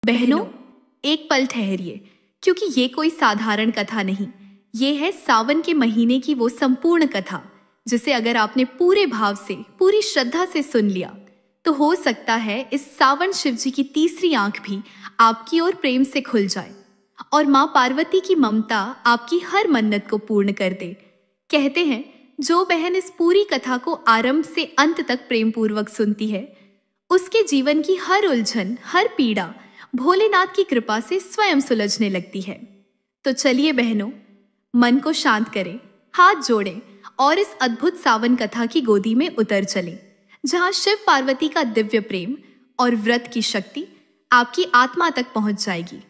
बहनों, एक पल ठहरिए, क्योंकि ये कोई साधारण कथा नहीं। ये है सावन के महीने की वो संपूर्ण कथा जिसे अगर आपने पूरे भाव से, पूरी श्रद्धा से सुन लिया तो हो सकता है इस सावन शिव जी की तीसरी आंख भी आपकी ओर प्रेम से खुल जाए और माँ पार्वती की ममता आपकी हर मन्नत को पूर्ण कर दे। कहते हैं, जो बहन इस पूरी कथा को आरंभ से अंत तक प्रेम पूर्वक सुनती है, उसके जीवन की हर उलझन, हर पीड़ा भोलेनाथ की कृपा से स्वयं सुलझने लगती है। तो चलिए बहनों, मन को शांत करें, हाथ जोड़ें और इस अद्भुत सावन कथा की गोदी में उतर चलें, जहां शिव पार्वती का दिव्य प्रेम और व्रत की शक्ति आपकी आत्मा तक पहुंच जाएगी।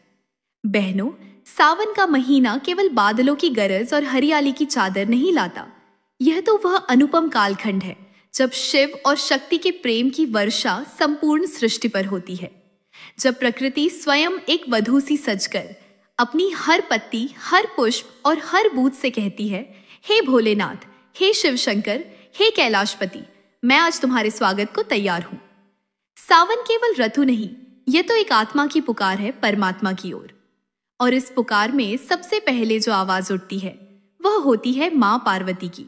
बहनों, सावन का महीना केवल बादलों की गरज और हरियाली की चादर नहीं लाता। यह तो वह अनुपम कालखंड है जब शिव और शक्ति के प्रेम की वर्षा संपूर्ण सृष्टि पर होती है। जब प्रकृति स्वयं एक वधू सी सजकर अपनी हर पत्ती, हर पुष्प और हर बूंद से कहती है, हे भोलेनाथ, हे शिव शंकर, हे कैलाशपति, मैं आज तुम्हारे स्वागत को तैयार हूं। सावन केवल ऋतु नहीं, यह तो एक आत्मा की पुकार है परमात्मा की ओर। और इस पुकार में सबसे पहले जो आवाज उठती है वह होती है माँ पार्वती की,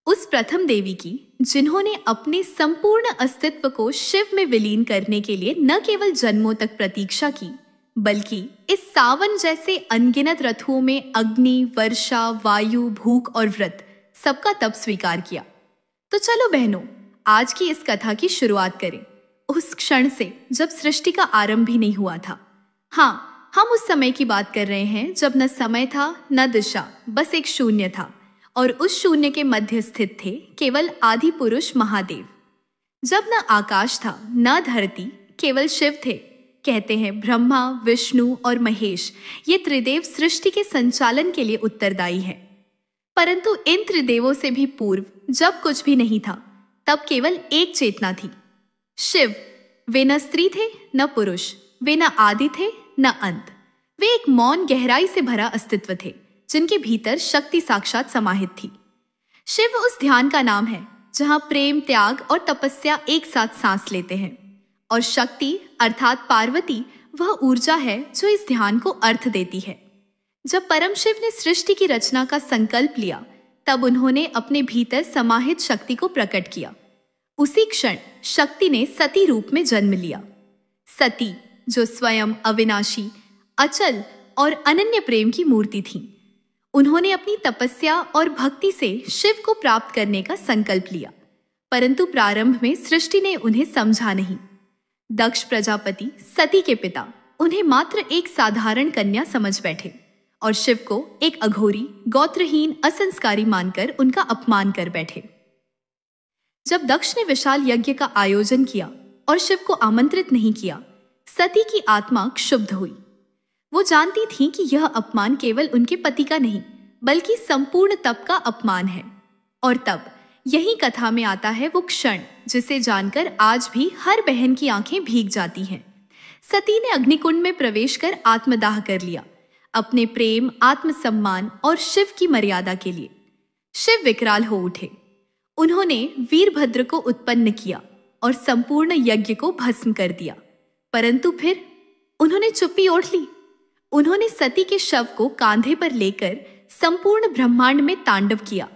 उस प्रथम देवी की जिन्होंने अपने संपूर्ण अस्तित्व को शिव में विलीन करने के लिए न केवल जन्मों तक प्रतीक्षा की, बल्कि इस सावन जैसे अनगिनत ऋतुओं में अग्नि, वर्षा, वायु, भूख और व्रत सबका तप स्वीकार किया। तो चलो बहनों, आज की इस कथा की शुरुआत करें उस क्षण से जब सृष्टि का आरंभ भी नहीं हुआ था। हाँ, हम उस समय की बात कर रहे हैं जब न समय था न दिशा, बस एक शून्य था और उस शून्य के मध्य स्थित थे केवल आदि पुरुष महादेव। जब न आकाश था न धरती, केवल शिव थे। कहते हैं ब्रह्मा, विष्णु और महेश ये त्रिदेव सृष्टि के संचालन के लिए उत्तरदायी हैं। परंतु इन त्रिदेवों से भी पूर्व जब कुछ भी नहीं था, तब केवल एक चेतना थी, शिव। वे न स्त्री थे न पुरुष, वे न आदि थे न अंत। वे एक मौन गहराई से भरा अस्तित्व थे जिनके भीतर शक्ति साक्षात समाहित थी। शिव उस ध्यान का नाम है जहां प्रेम, त्याग और तपस्या एक साथ सांस लेते हैं, और शक्ति अर्थात पार्वती वह ऊर्जा है जो इस ध्यान को अर्थ देती है। जब परम शिव ने सृष्टि की रचना का संकल्प लिया, तब उन्होंने अपने भीतर समाहित शक्ति को प्रकट किया। उसी क्षण शक्ति ने सती रूप में जन्म लिया। सती जो स्वयं अविनाशी, अचल और अनन्य प्रेम की मूर्ति थी। उन्होंने अपनी तपस्या और भक्ति से शिव को प्राप्त करने का संकल्प लिया, परंतु प्रारंभ में सृष्टि ने उन्हें समझा नहीं। दक्ष प्रजापति, सती के पिता, उन्हें मात्र एक साधारण कन्या समझ बैठे और शिव को एक अघोरी, गोत्रहीन, असंस्कारी मानकर उनका अपमान कर बैठे। जब दक्ष ने विशाल यज्ञ का आयोजन किया और शिव को आमंत्रित नहीं किया, सती की आत्मा क्षुब्ध हुई। वो जानती थी कि यह अपमान केवल उनके पति का नहीं, बल्कि संपूर्ण तप का अपमान है। और तब यही कथा में आता है वो क्षण जिसे जानकर आज भी हर बहन की आंखें भीग जाती हैं। सती ने अग्निकुंड में प्रवेश कर आत्मदाह कर लिया, अपने प्रेम, आत्मसम्मान और शिव की मर्यादा के लिए। शिव विकराल हो उठे। उन्होंने वीरभद्र को उत्पन्न किया और संपूर्ण यज्ञ को भस्म कर दिया, परंतु फिर उन्होंने चुप्पी ओढ़ ली। उन्होंने सती के शव को कांधे पर लेकर संपूर्ण ब्रह्मांड में तांडव किया,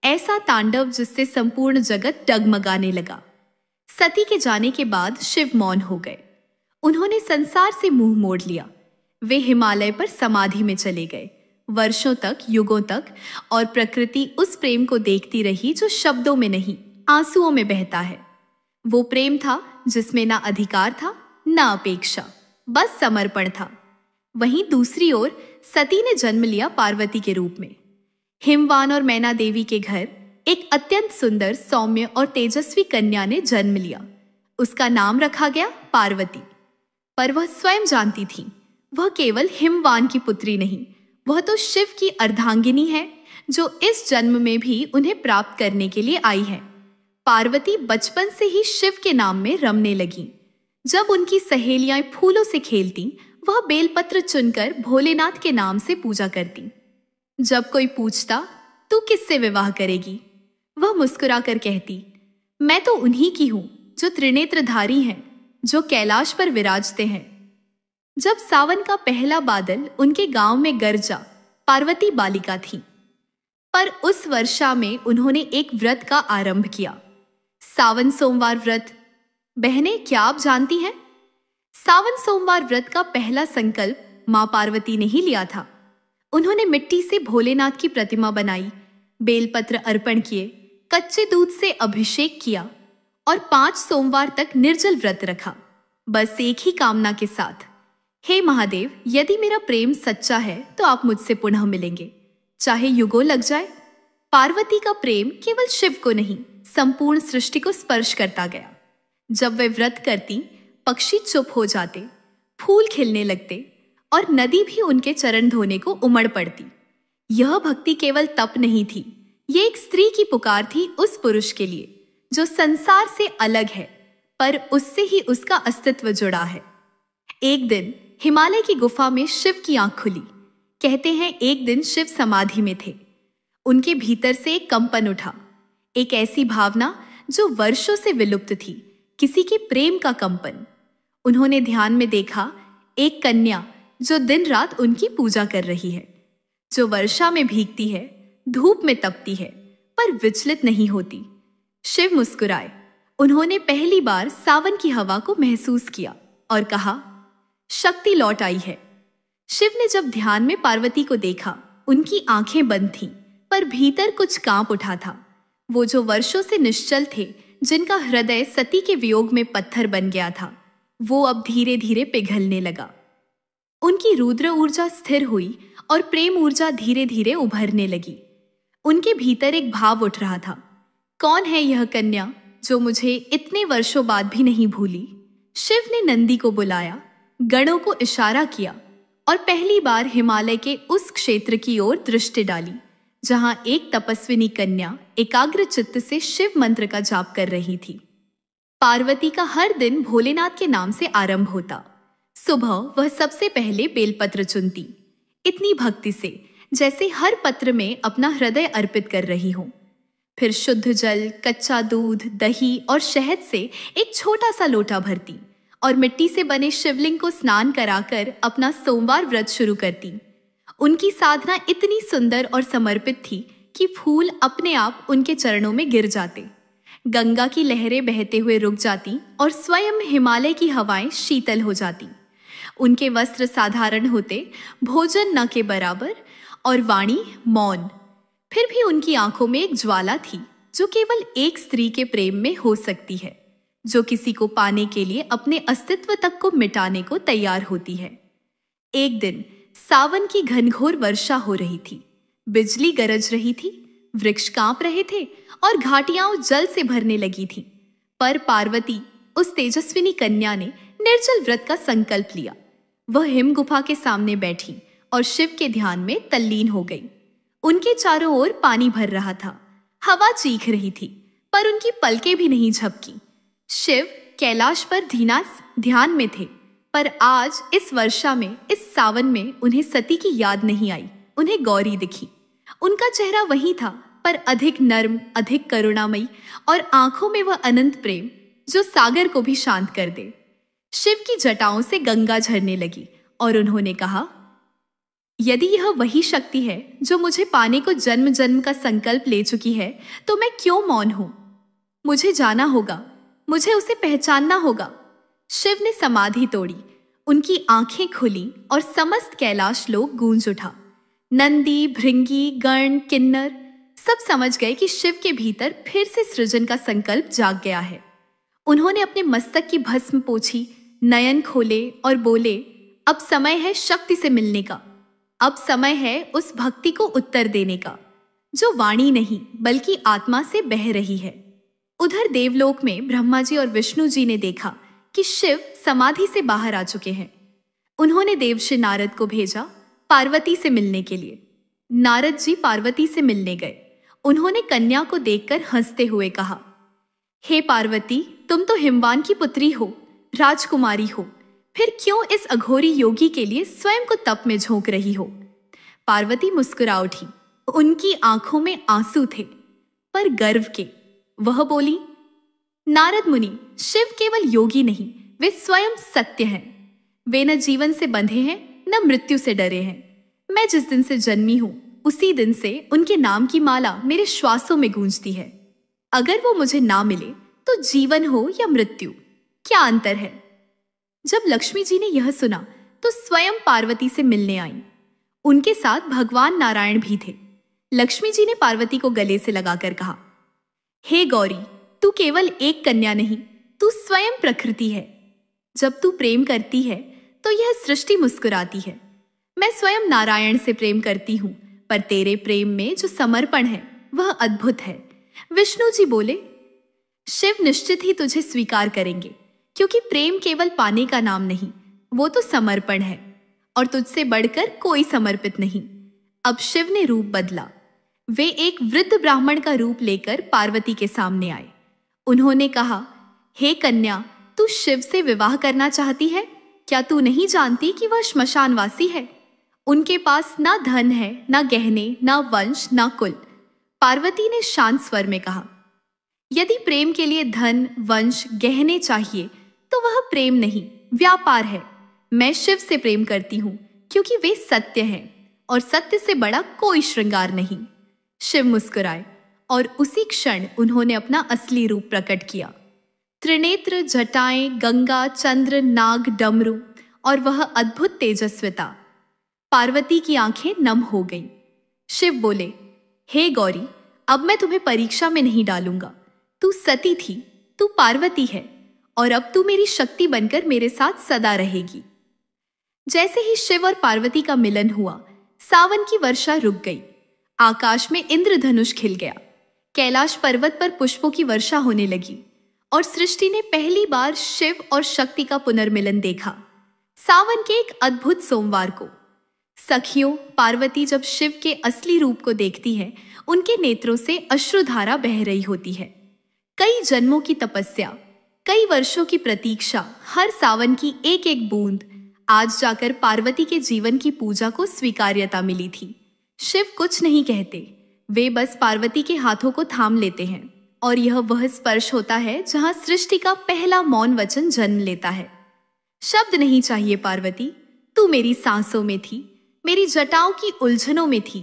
ऐसा तांडव जिससे संपूर्ण जगत डगमगाने लगा। सती के जाने के बाद शिव मौन हो गए। उन्होंने संसार से मुंह मोड़ लिया। वे हिमालय पर समाधि में चले गए, वर्षों तक, युगों तक, और प्रकृति उस प्रेम को देखती रही जो शब्दों में नहीं, आंसुओं में बहता है। वो प्रेम था जिसमें ना अधिकार था ना अपेक्षा, बस समर्पण था। वहीं दूसरी ओर सती ने जन्म लिया पार्वती के रूप में। हिमवान और मैना देवी के घर एक अत्यंत सुंदर, सौम्य और तेजस्वी कन्या ने जन्म लिया। उसका नाम रखा गया पार्वती। पर वह स्वयं जानती थी वह केवल हिमवान की पुत्री नहीं, वह तो शिव की अर्धांगिनी है जो इस जन्म में भी उन्हें प्राप्त करने के लिए आई है। पार्वती बचपन से ही शिव के नाम में रमने लगी। जब उनकी सहेलियां फूलों से खेलती, वह बेलपत्र चुनकर भोलेनाथ के नाम से पूजा करती। जब कोई पूछता, तू किससे विवाह करेगी, वह मुस्कुराकर कहती, मैं तो उन्हीं की हूं जो त्रिनेत्रधारी हैं, जो कैलाश पर विराजते हैं। जब सावन का पहला बादल उनके गांव में गरजा, पार्वती बालिका थी। पर उस वर्षा में उन्होंने एक व्रत का आरंभ किया, सावन सोमवार व्रत। बहनें, क्या आप जानती हैं? सावन सोमवार व्रत का पहला संकल्प मां पार्वती ने ही लिया था। उन्होंने मिट्टी से भोलेनाथ की प्रतिमा बनाई, बेलपत्र अर्पण किए, कच्चे दूध से अभिषेक किया और 5 सोमवार तक निर्जल व्रत रखा, बस एक ही कामना के साथ, हे महादेव, यदि मेरा प्रेम सच्चा है तो आप मुझसे पुनः मिलेंगे, चाहे युगों लग जाए। पार्वती का प्रेम केवल शिव को नहीं, संपूर्ण सृष्टि को स्पर्श करता गया। जब वे व्रत करती, पक्षी चुप हो जाते, फूल खिलने लगते और नदी भी उनके चरण धोने को उमड़ पड़ती। यह भक्ति केवल तप नहीं थी, ये एक स्त्री की पुकार थी उस पुरुष के लिए जो संसार से अलग है, पर उससे ही उसका अस्तित्व जुड़ा है। एक दिन हिमालय की गुफा में शिव की आंख खुली। कहते हैं एक दिन शिव समाधि में थे। उनके भीतर से एक कंपन उठा, एक ऐसी भावना जो वर्षों से विलुप्त थी, किसी के प्रेम का कंपन। उन्होंने ध्यान में देखा एक कन्या जो दिन रात उनकी पूजा कर रही है, जो वर्षा में भीगती है, धूप में तपती है, पर विचलित नहीं होती। शिव मुस्कुराए। उन्होंने पहली बार सावन की हवा को महसूस किया और कहा, शक्ति लौट आई है। शिव ने जब ध्यान में पार्वती को देखा, उनकी आंखें बंद थीं, पर भीतर कुछ कांप उठा था। वो जो वर्षों से निश्चल थे, जिनका हृदय सती के वियोग में पत्थर बन गया था, वो अब धीरे धीरे पिघलने लगा। उनकी रुद्र ऊर्जा स्थिर हुई और प्रेम ऊर्जा धीरे धीरे उभरने लगी। उनके भीतर एक भाव उठ रहा था, कौन है यह कन्या जो मुझे इतने वर्षों बाद भी नहीं भूली? शिव ने नंदी को बुलाया, गणों को इशारा किया और पहली बार हिमालय के उस क्षेत्र की ओर दृष्टि डाली जहां एक तपस्विनी कन्या एकाग्र चित्त से शिव मंत्र का जाप कर रही थी। पार्वती का हर दिन भोलेनाथ के नाम से आरंभ होता। सुबह वह सबसे पहले बेलपत्र चुनती, इतनी भक्ति से जैसे हर पत्र में अपना हृदय अर्पित कर रही हो। फिर शुद्ध जल, कच्चा दूध, दही और शहद से एक छोटा सा लोटा भरती और मिट्टी से बने शिवलिंग को स्नान कराकर अपना सोमवार व्रत शुरू करती। उनकी साधना इतनी सुंदर और समर्पित थी कि फूल अपने आप उनके चरणों में गिर जाते, गंगा की लहरें बहते हुए रुक जाती और स्वयं हिमालय की हवाएं शीतल हो जाती। उनके वस्त्र साधारण होते, भोजन न के बराबर और वाणी मौन। फिर भी उनकी आंखों में एक ज्वाला थी जो केवल एक स्त्री के प्रेम में हो सकती है, जो किसी को पाने के लिए अपने अस्तित्व तक को मिटाने को तैयार होती है। एक दिन सावन की घनघोर वर्षा हो रही थी, बिजली गरज रही थी, वृक्ष कांप रहे थे और घाटियां जल से भरने लगी थी। पर पार्वती, उस तेजस्विनी कन्या ने निर्जल व्रत का संकल्प लिया। वह हिम गुफा के सामने बैठी और शिव के ध्यान में तल्लीन हो गई। उनके चारों ओर पानी भर रहा था, हवा चीख रही थी, पर उनकी पलकें भी नहीं झपकी। शिव कैलाश पर ध्यान में थे, पर आज इस वर्षा में, इस सावन में उन्हें सती की याद नहीं आई, उन्हें गौरी दिखी। उनका चेहरा वही था, पर अधिक नर्म, अधिक करुणामयी और आंखों में वह अनंत प्रेम जो सागर को भी शांत कर दे। शिव की जटाओं से गंगा झरने लगी और उन्होंने कहा, यदि यह वही शक्ति है जो मुझे पाने को जन्म जन्म का संकल्प ले चुकी है, तो मैं क्यों मौन हूं? मुझे जाना होगा, मुझे उसे पहचानना होगा। शिव ने समाधि तोड़ी, उनकी आंखें खुली और समस्त कैलाश लोक गूंज उठा। नंदी, भृंगी, गण, किन्नर सब समझ गए कि शिव के भीतर फिर से सृजन का संकल्प जाग गया है। उन्होंने अपने मस्तक की भस्म पोंछी, नयन खोले और बोले, अब समय है शक्ति से मिलने का, अब समय है उस भक्ति को उत्तर देने का जो वाणी नहीं बल्कि आत्मा से बह रही है। उधर देवलोक में ब्रह्मा जी और विष्णु जी ने देखा कि शिव समाधि से बाहर आ चुके हैं। उन्होंने देवश्री नारद को भेजा पार्वती से मिलने के लिए। नारद जी पार्वती से मिलने गए। उन्होंने कन्या को देखकर हंसते हुए कहा, हे पार्वती, तुम तो हिमवान की पुत्री हो, राजकुमारी हो, फिर क्यों इस अघोरी योगी के लिए स्वयं को तप में झोंक रही हो? पार्वती मुस्कुरा उठी। उनकी आंखों में आंसू थे, पर गर्व के। वह बोली, नारद मुनि, शिव केवल योगी नहीं, वे स्वयं सत्य हैं। वे न जीवन से बंधे हैं न मृत्यु से डरे हैं। मैं जिस दिन से जन्मी हूं उसी दिन से उनके नाम की माला मेरे श्वासों में गूंजती है। अगर वो मुझे ना मिले तो जीवन हो या मृत्यु, क्या अंतर है? जब लक्ष्मी जी ने यह सुना तो स्वयं पार्वती से मिलने आईं। उनके साथ भगवान नारायण भी थे। लक्ष्मी जी ने पार्वती को गले से लगाकर कहा, हे गौरी, तू केवल एक कन्या नहीं, तू स्वयं प्रकृति है। जब तू प्रेम करती है तो यह सृष्टि मुस्कुराती है। मैं स्वयं नारायण से प्रेम करती हूं, पर तेरे प्रेम में जो समर्पण है वह अद्भुत है। विष्णु जी बोले, शिव निश्चित ही तुझे स्वीकार करेंगे, क्योंकि प्रेम केवल पाने का नाम नहीं, वो तो समर्पण है, और तुझसे बढ़कर कोई समर्पित नहीं। अब शिव ने रूप बदला। वे एक वृद्ध ब्राह्मण का रूप लेकर पार्वती के सामने आए। उन्होंने कहा, हे कन्या, तू शिव से विवाह करना चाहती है? क्या तू नहीं जानती कि वह श्मशानवासी है? उनके पास ना धन है, ना गहने, ना वंश, ना कुल। पार्वती ने शांत स्वर में कहा, यदि प्रेम के लिए धन, वंश, गहने चाहिए तो वह प्रेम नहीं, व्यापार है। मैं शिव से प्रेम करती हूं, क्योंकि वे सत्य हैं और सत्य से बड़ा कोई श्रृंगार नहीं। शिव मुस्कुराए और उसी क्षण उन्होंने अपना असली रूप प्रकट किया। त्रिनेत्र, जटाएं, गंगा, चंद्र, नाग, डमरू और वह अद्भुत तेजस्विता। पार्वती की आंखें नम हो गईं। शिव बोले, हे गौरी, अब मैं तुम्हें परीक्षा में नहीं डालूंगा। तू सती थी, तू पार्वती है, और अब तू मेरी शक्ति बनकर मेरे साथ सदा रहेगी। जैसे ही शिव और पार्वती का मिलन हुआ, सावन की वर्षा रुक गई। आकाश में इंद्रधनुष खिल गया। कैलाश पर्वत पर पुष्पों की वर्षा होने लगी और सृष्टि ने पहली बार शिव और शक्ति का पुनर्मिलन देखा। सावन के एक अद्भुत सोमवार को सखियों, पार्वती जब शिव के असली रूप को देखती है, उनके नेत्रों से अश्रुधारा बह रही होती है। कई जन्मों की तपस्या, कई वर्षों की प्रतीक्षा, हर सावन की एक एक बूंद, आज जाकर पार्वती के जीवन की पूजा को स्वीकार्यता मिली थी। शिव कुछ नहीं कहते, वे बस पार्वती के हाथों को थाम लेते हैं, और यह वह स्पर्श होता है जहां सृष्टि का पहला मौन वचन जन्म लेता है। शब्द नहीं चाहिए पार्वती, तू मेरी सांसों में थी, मेरी जटाओं की उलझनों में थी,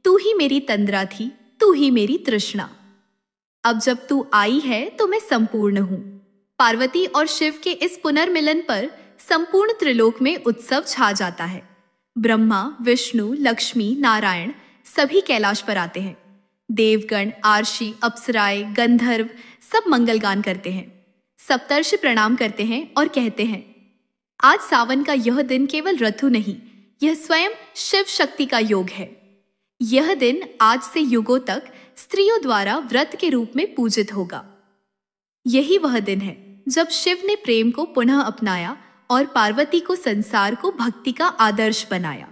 तू ही मेरी तंद्रा थी, तू ही मेरी तृष्णा। अब जब तू आई है तो मैं संपूर्ण हूं। पार्वती और शिव के इस पुनर्मिलन पर संपूर्ण त्रिलोक में उत्सव छा जाता है। ब्रह्मा, विष्णु, लक्ष्मी, नारायण सभी कैलाश पर आते हैं। देवगण, आर्षि, अप्सराएं, गंधर्व सब मंगलगान करते हैं। सप्तर्षि प्रणाम करते हैं और कहते हैं, आज सावन का यह दिन केवल ऋतु नहीं, यह स्वयं शिव शक्ति का योग है। यह दिन आज से युगों तक स्त्रियों द्वारा व्रत के रूप में पूजित होगा। यही वह दिन है जब शिव ने प्रेम को पुनः अपनाया और पार्वती को संसार को भक्ति का आदर्श बनाया।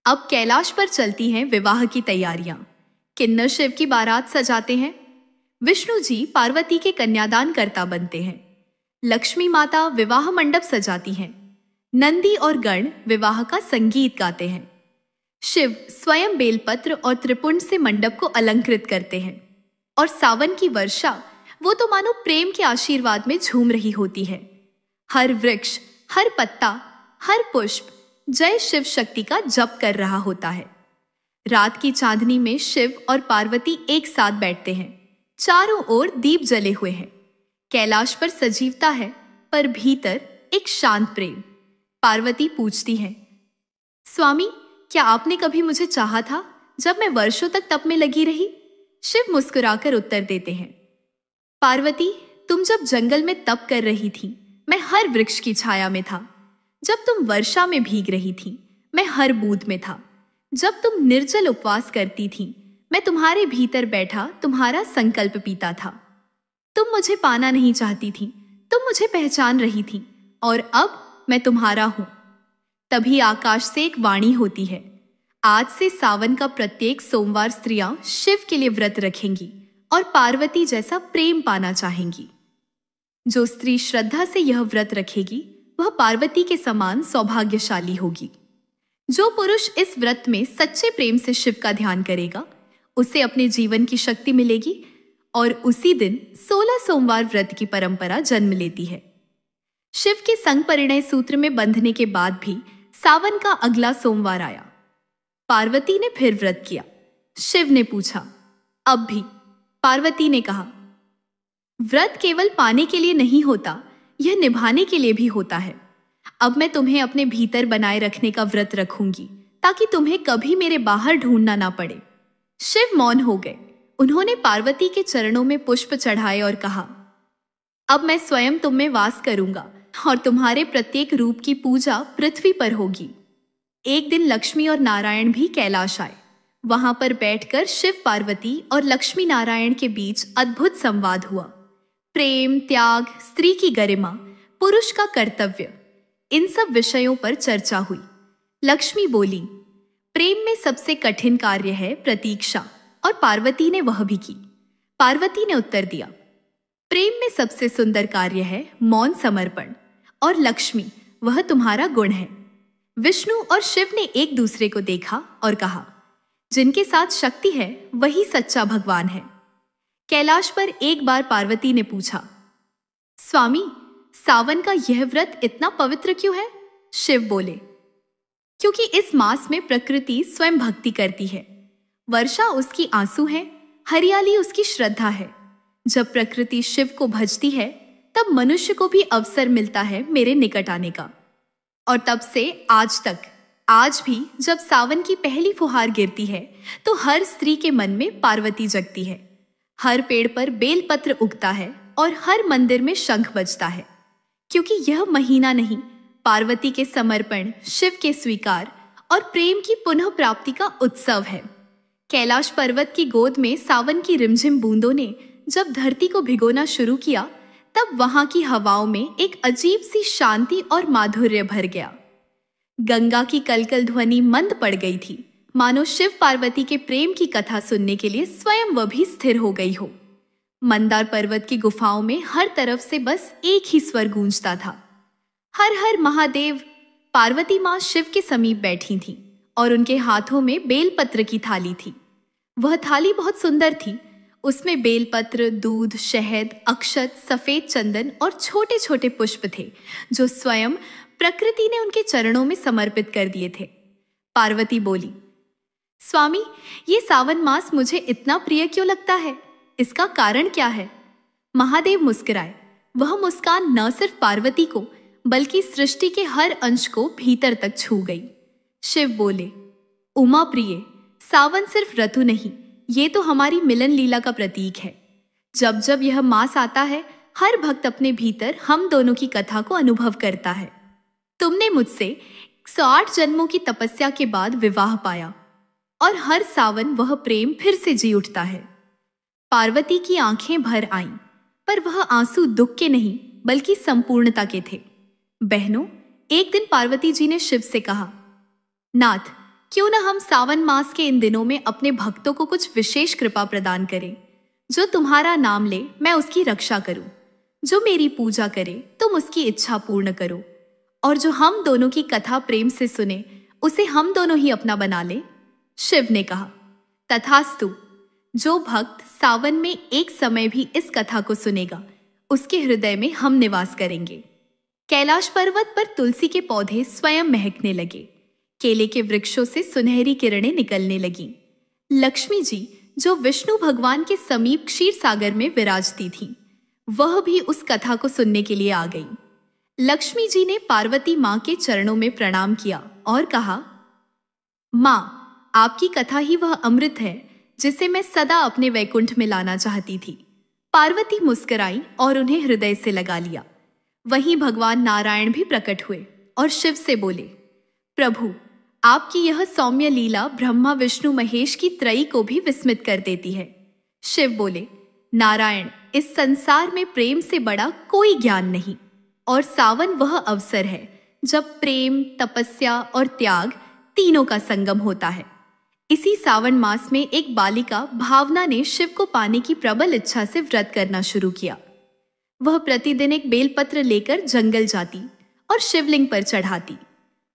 अब कैलाश पर चलती हैं विवाह की तैयारियां। किन्नर शिव की बारात सजाते हैं। विष्णु जी पार्वती के कन्यादान कर्ता बनते हैं। लक्ष्मी माता विवाह मंडप सजाती हैं। नंदी और गण विवाह का संगीत गाते हैं। शिव स्वयं बेलपत्र और त्रिपुंड से मंडप को अलंकृत करते हैं। और सावन की वर्षा, वो तो मानो प्रेम के आशीर्वाद में झूम रही होती है। हर वृक्ष, हर पत्ता, हर पुष्प जय शिव शक्ति का जप कर रहा होता है। रात की चांदनी में शिव और पार्वती एक साथ बैठते हैं। चारों ओर दीप जले हुए हैं। कैलाश पर सजीवता है, पर भीतर एक शांत प्रेम। पार्वती पूछती हैं, स्वामी, क्या आपने कभी मुझे चाहा था जब मैं वर्षों तक तप में लगी रही? शिव मुस्कुराकर उत्तर देते हैं, पार्वती, तुम जब जंगल में तप कर रही थी, मैं हर वृक्ष की छाया में था। जब तुम वर्षा में भीग रही थी, मैं हर बूंद में था। जब तुम निर्जल उपवास करती थी, मैं तुम्हारे भीतर बैठा तुम्हारा संकल्प पीता था। तुम मुझे पाना नहीं चाहती थी, तुम मुझे पहचान रही थी, और अब मैं तुम्हारा हूं। तभी आकाश से एक वाणी होती है, आज से सावन का प्रत्येक सोमवार स्त्रियां शिव के लिए व्रत रखेंगी और पार्वती जैसा प्रेम पाना चाहेंगी। जो स्त्री श्रद्धा से यह व्रत रखेगी, वह पार्वती के समान सौभाग्यशाली होगी। जो पुरुष इस व्रत में सच्चे प्रेम से शिव का ध्यान करेगा, उसे अपने जीवन की शक्ति मिलेगी, और उसी दिन 16 सोमवार व्रत की परंपरा जन्म लेती है। शिव के संग परिणय सूत्र में बंधने के बाद भी सावन का अगला सोमवार आया। पार्वती ने फिर व्रत किया। शिव ने पूछा, अब भी? पार्वती ने कहा, व्रत केवल पाने के लिए नहीं होता, यह निभाने के लिए भी होता है। अब मैं तुम्हें अपने भीतर बनाए रखने का व्रत रखूंगी, ताकि तुम्हें कभी मेरे बाहर ढूंढना ना पड़े। शिव मौन हो गए। उन्होंने पार्वती के चरणों में पुष्प चढ़ाए और कहा, अब मैं स्वयं तुम में वास करूंगा और तुम्हारे प्रत्येक रूप की पूजा पृथ्वी पर होगी। एक दिन लक्ष्मी और नारायण भी कैलाश आए। वहां पर बैठकर शिव, पार्वती और लक्ष्मी नारायण के बीच अद्भुत संवाद हुआ। प्रेम, त्याग, स्त्री की गरिमा, पुरुष का कर्तव्य, इन सब विषयों पर चर्चा हुई। लक्ष्मी बोली, प्रेम में सबसे कठिन कार्य है प्रतीक्षा, और पार्वती ने वह भी की। पार्वती ने उत्तर दिया, प्रेम में सबसे सुंदर कार्य है मौन समर्पण, और लक्ष्मी, वह तुम्हारा गुण है। विष्णु और शिव ने एक दूसरे को देखा और कहा, जिनके साथ शक्ति है वही सच्चा भगवान है। कैलाश पर एक बार पार्वती ने पूछा, स्वामी, सावन का यह व्रत इतना पवित्र क्यों है? शिव बोले, क्योंकि इस मास में प्रकृति स्वयं भक्ति करती है। वर्षा उसकी आंसू है, हरियाली उसकी श्रद्धा है। जब प्रकृति शिव को भजती है, तब मनुष्य को भी अवसर मिलता है मेरे निकट आने का। और तब से आज तक, आज भी जब सावन की पहली फुहार गिरती है, तो हर स्त्री के मन में पार्वती जगती है। हर पेड़ पर बेलपत्र उगता है और हर मंदिर में शंख बजता है, क्योंकि यह महीना नहीं, पार्वती के समर्पण, शिव के स्वीकार और प्रेम की पुनः प्राप्ति का उत्सव है। कैलाश पर्वत की गोद में सावन की रिमझिम बूंदों ने जब धरती को भिगोना शुरू किया, तब वहां की हवाओं में एक अजीब सी शांति और माधुर्य भर गया। गंगा की कलकल ध्वनि मंद पड़ गई थी, मानो शिव पार्वती के प्रेम की कथा सुनने के लिए स्वयं वह भी स्थिर हो गई हो। मंदार पर्वत की गुफाओं में हर तरफ से बस एक ही स्वर गूंजता था, हर हर महादेव। पार्वती माँ शिव के समीप बैठी थीं और उनके हाथों में बेलपत्र की थाली थी। वह थाली बहुत सुंदर थी। उसमें बेलपत्र, दूध, शहद, अक्षत, सफेद चंदन और छोटे छोटे पुष्प थे, जो स्वयं प्रकृति ने उनके चरणों में समर्पित कर दिए थे। पार्वती बोली, स्वामी, ये सावन मास मुझे इतना प्रिय क्यों लगता है? इसका कारण क्या है? महादेव मुस्कुराए। वह मुस्कान न सिर्फ पार्वती को, बल्कि सृष्टि के हर अंश को भीतर तक छू गई। शिव बोले, उमा प्रिय, सावन सिर्फ ऋतु नहीं, ये तो हमारी मिलन लीला का प्रतीक है। जब जब यह मास आता है, हर भक्त अपने भीतर हम दोनों की कथा को अनुभव करता है। तुमने मुझसे 108 जन्मों की तपस्या के बाद विवाह पाया, और हर सावन वह प्रेम फिर से जी उठता है। पार्वती की आंखें भर आईं, पर वह आंसू दुख के नहीं, बल्कि संपूर्णता के थे। बहनों, एक दिन पार्वती जी ने शिव से कहा, नाथ, क्यों न हम सावन मास के इन दिनों में अपने भक्तों को कुछ विशेष कृपा प्रदान करें। जो तुम्हारा नाम ले, मैं उसकी रक्षा करूं। जो मेरी पूजा करे, तुम उसकी इच्छा पूर्ण करो। और जो हम दोनों की कथा प्रेम से सुने, उसे हम दोनों ही अपना बना ले। शिव ने कहा, तथास्तु। जो भक्त सावन में एक समय भी इस कथा को सुनेगा, उसके हृदय में हम निवास करेंगे। कैलाश पर्वत पर तुलसी के पौधे स्वयं महकने लगे। केले के वृक्षों से सुनहरी किरणें निकलने लगीं। लक्ष्मी जी, जो विष्णु भगवान के समीप क्षीर सागर में विराजती थीं, वह भी उस कथा को सुनने के लिए आ गई। लक्ष्मी जी ने पार्वती माँ के चरणों में प्रणाम किया और कहा, माँ, आपकी कथा ही वह अमृत है जिसे मैं सदा अपने वैकुंठ में लाना चाहती थी। पार्वती मुस्कुराई और उन्हें हृदय से लगा लिया। वहीं भगवान नारायण भी प्रकट हुए और शिव से बोले, प्रभु, आपकी यह सौम्य लीला ब्रह्मा, विष्णु, महेश की त्रयी को भी विस्मित कर देती है। शिव बोले, नारायण, इस संसार में प्रेम से बड़ा कोई ज्ञान नहीं, और सावन वह अवसर है जब प्रेम, तपस्या और त्याग तीनों का संगम होता है। इसी सावन मास में एक बालिका भावना ने शिव को पाने की प्रबल इच्छा से व्रत करना शुरू किया। वह प्रतिदिन एक बेलपत्र लेकर जंगल जाती और शिवलिंग पर चढ़ाती।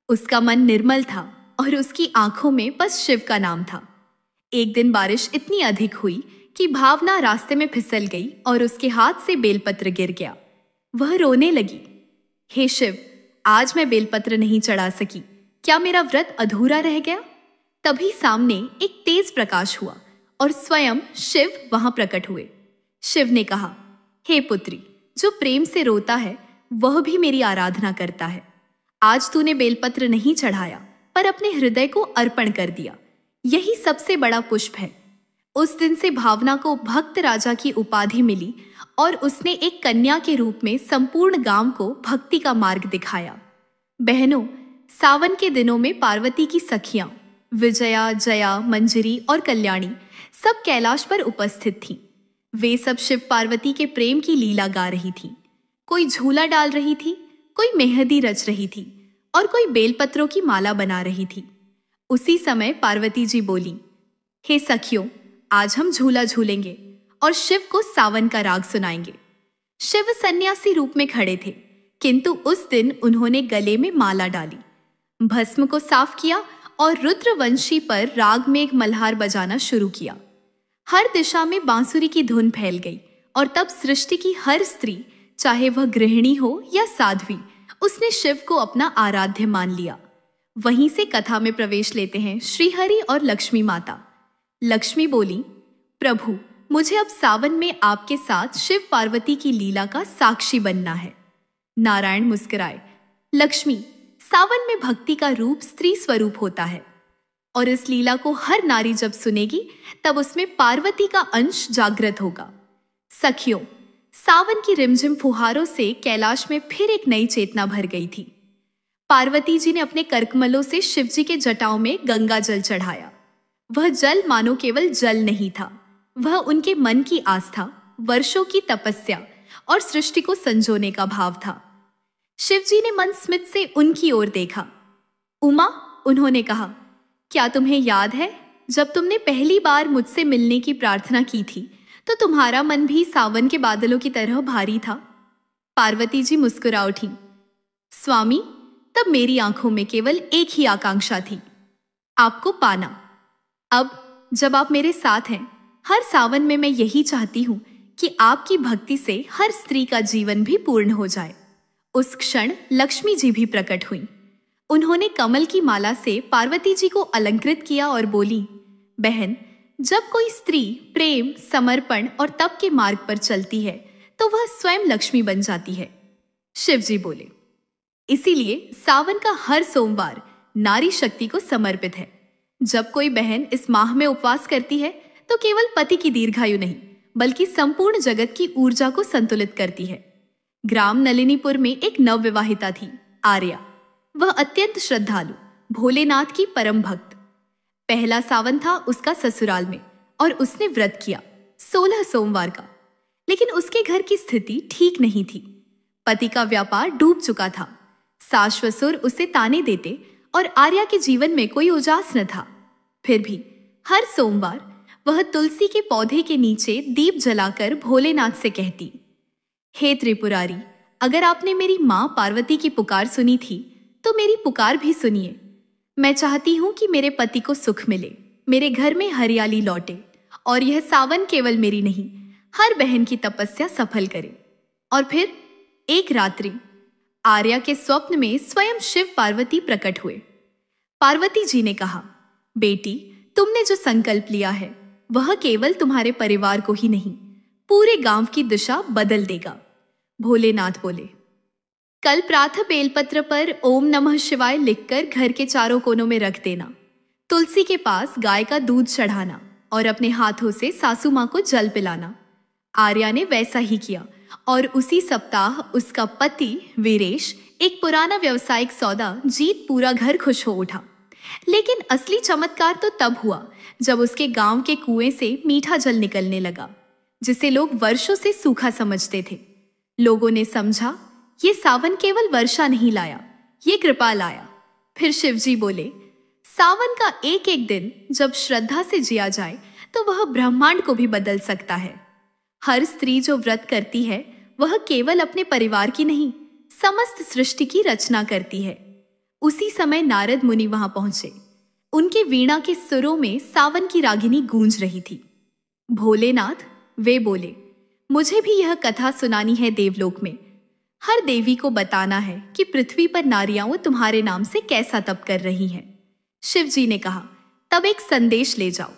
उसका मन निर्मल था और उसकी आंखों में बस शिव का नाम था। एक दिन बारिश इतनी अधिक हुई कि भावना रास्ते में फिसल गई और उसके हाथ से बेलपत्र गिर गया। वह रोने लगी। हे शिव, आज मैं बेलपत्र नहीं चढ़ा सकी, क्या मेरा व्रत अधूरा रह गया? तभी सामने एक तेज प्रकाश हुआ और स्वयं शिव वहां प्रकट हुए। शिव ने कहा, हे पुत्री, जो प्रेम से रोता है वह भी मेरी आराधना करता है। आज तूने बेलपत्र नहीं चढ़ाया पर अपने हृदय को अर्पण कर दिया, यही सबसे बड़ा पुष्प है। उस दिन से भावना को भक्त राजा की उपाधि मिली और उसने एक कन्या के रूप में संपूर्ण गांव को भक्ति का मार्ग दिखाया। बहनों, सावन के दिनों में पार्वती की सखियां विजया, जया, मंजरी और कल्याणी सब कैलाश पर उपस्थित थीं। वे सब शिव पार्वती के प्रेम की लीला गा रही थीं। कोई झूला डाल रही थी, कोई मेहंदी रच रही थी और कोई बेलपत्रों की माला बना रही थी। उसी समय पार्वती जी बोली, हे सखियों, आज हम झूला झूलेंगे और शिव को सावन का राग सुनाएंगे। शिव सन्यासी रूप में खड़े थे, किंतु उस दिन उन्होंने गले में माला डाली, भस्म को साफ किया और रुद्रवंशी पर राग में एक मल्हार बजाना शुरू किया। हर दिशा में बांसुरी की धुन फैल गई और तब सृष्टि की हर स्त्री, चाहे वह गृहिणी हो या साध्वी, उसने शिव को अपना आराध्य मान लिया। वहीं से कथा में प्रवेश लेते हैं श्रीहरि और लक्ष्मी माता। लक्ष्मी बोली, प्रभु, मुझे अब सावन में आपके साथ शिव पार्वती की लीला का साक्षी बनना है। नारायण मुस्कुराए, लक्ष्मी, सावन में भक्ति का रूप स्त्री स्वरूप होता है और इस लीला को हर नारी जब सुनेगी तब उसमें पार्वती का अंश जागृत होगा। सखियों, सावन की रिमझिम फुहारों से कैलाश में फिर एक नई चेतना भर गई थी। पार्वती जी ने अपने करकमलों से शिवजी के जटाओं में गंगा जल चढ़ाया। वह जल मानो केवल जल नहीं था, वह उनके मन की आस्था, वर्षों की तपस्या और सृष्टि को संजोने का भाव था। शिवजी ने मन स्मित से उनकी ओर देखा। उमा, उन्होंने कहा, क्या तुम्हें याद है जब तुमने पहली बार मुझसे मिलने की प्रार्थना की थी तो तुम्हारा मन भी सावन के बादलों की तरह भारी था? पार्वती जी मुस्कुरा उठी। स्वामी, तब मेरी आंखों में केवल एक ही आकांक्षा थी, आपको पाना। अब जब आप मेरे साथ हैं, हर सावन में मैं यही चाहती हूं कि आपकी भक्ति से हर स्त्री का जीवन भी पूर्ण हो जाए। उस क्षण लक्ष्मी जी भी प्रकट हुई। उन्होंने कमल की माला से पार्वती जी को अलंकृत किया और बोली, बहन, जब कोई स्त्री प्रेम, समर्पण और तप के मार्ग पर चलती है तो वह स्वयं लक्ष्मी बन जाती है। शिव जी बोले, इसीलिए सावन का हर सोमवार नारी शक्ति को समर्पित है। जब कोई बहन इस माह में उपवास करती है तो केवल पति की दीर्घायु नहीं बल्कि संपूर्ण जगत की ऊर्जा को संतुलित करती है। ग्राम नलिनीपुर में एक नवविवाहिता थी, आर्या। वह अत्यंत श्रद्धालु, भोलेनाथ की परम भक्त। पहला सावन था उसका ससुराल में और उसने व्रत किया 16 सोमवार का। लेकिन उसके घर की स्थिति ठीक नहीं थी। पति का व्यापार डूब चुका था, सास ससुर उसे ताने देते और आर्या के जीवन में कोई उजास न था। फिर भी हर सोमवार वह तुलसी के पौधे के नीचे दीप जलाकर भोलेनाथ से कहती, हे त्रिपुरारी, अगर आपने मेरी मां पार्वती की पुकार सुनी थी तो मेरी पुकार भी सुनिए। मैं चाहती हूं कि मेरे पति को सुख मिले, मेरे घर में हरियाली लौटे और यह सावन केवल मेरी नहीं, हर बहन की तपस्या सफल करे। और फिर एक रात्रि आर्या के स्वप्न में स्वयं शिव पार्वती प्रकट हुए। पार्वती जी ने कहा, बेटी, तुमने जो संकल्प लिया है वह केवल तुम्हारे परिवार को ही नहीं, पूरे गांव की दिशा बदल देगा। भोलेनाथ बोले, कल प्रातः बेलपत्र पर ओम नमः शिवाय लिखकर घर के चारों कोनों में रख देना। तुलसी के पास गाय का दूध चढ़ाना और अपने हाथों से सासू मां को जल पिलाना। आर्या ने वैसा ही किया और उसी सप्ताह उसका पति वीरेश एक पुराना व्यवसायिक सौदा जीत पूरा घर खुश हो उठा। लेकिन असली चमत्कार तो तब हुआ जब उसके गांव के कुएं से मीठा जल निकलने लगा, जिसे लोग वर्षों से सूखा समझते थे। लोगों ने समझा ये सावन केवल वर्षा नहीं लाया, ये कृपा लाया। फिर शिवजी बोले, सावन का एक एक दिन जब श्रद्धा से जिया जाए तो वह ब्रह्मांड को भी बदल सकता है। हर स्त्री जो व्रत करती है वह केवल अपने परिवार की नहीं, समस्त सृष्टि की रचना करती है। उसी समय नारद मुनि वहां पहुंचे। उनके वीणा के सुरों में सावन की रागिनी गूंज रही थी। भोलेनाथ, वे बोले, मुझे भी यह कथा सुनानी है देवलोक में। हर देवी को बताना है कि पृथ्वी पर नारियां वो तुम्हारे नाम से कैसा तप कर रही हैं। शिव जी ने कहा, तब एक संदेश ले जाओ।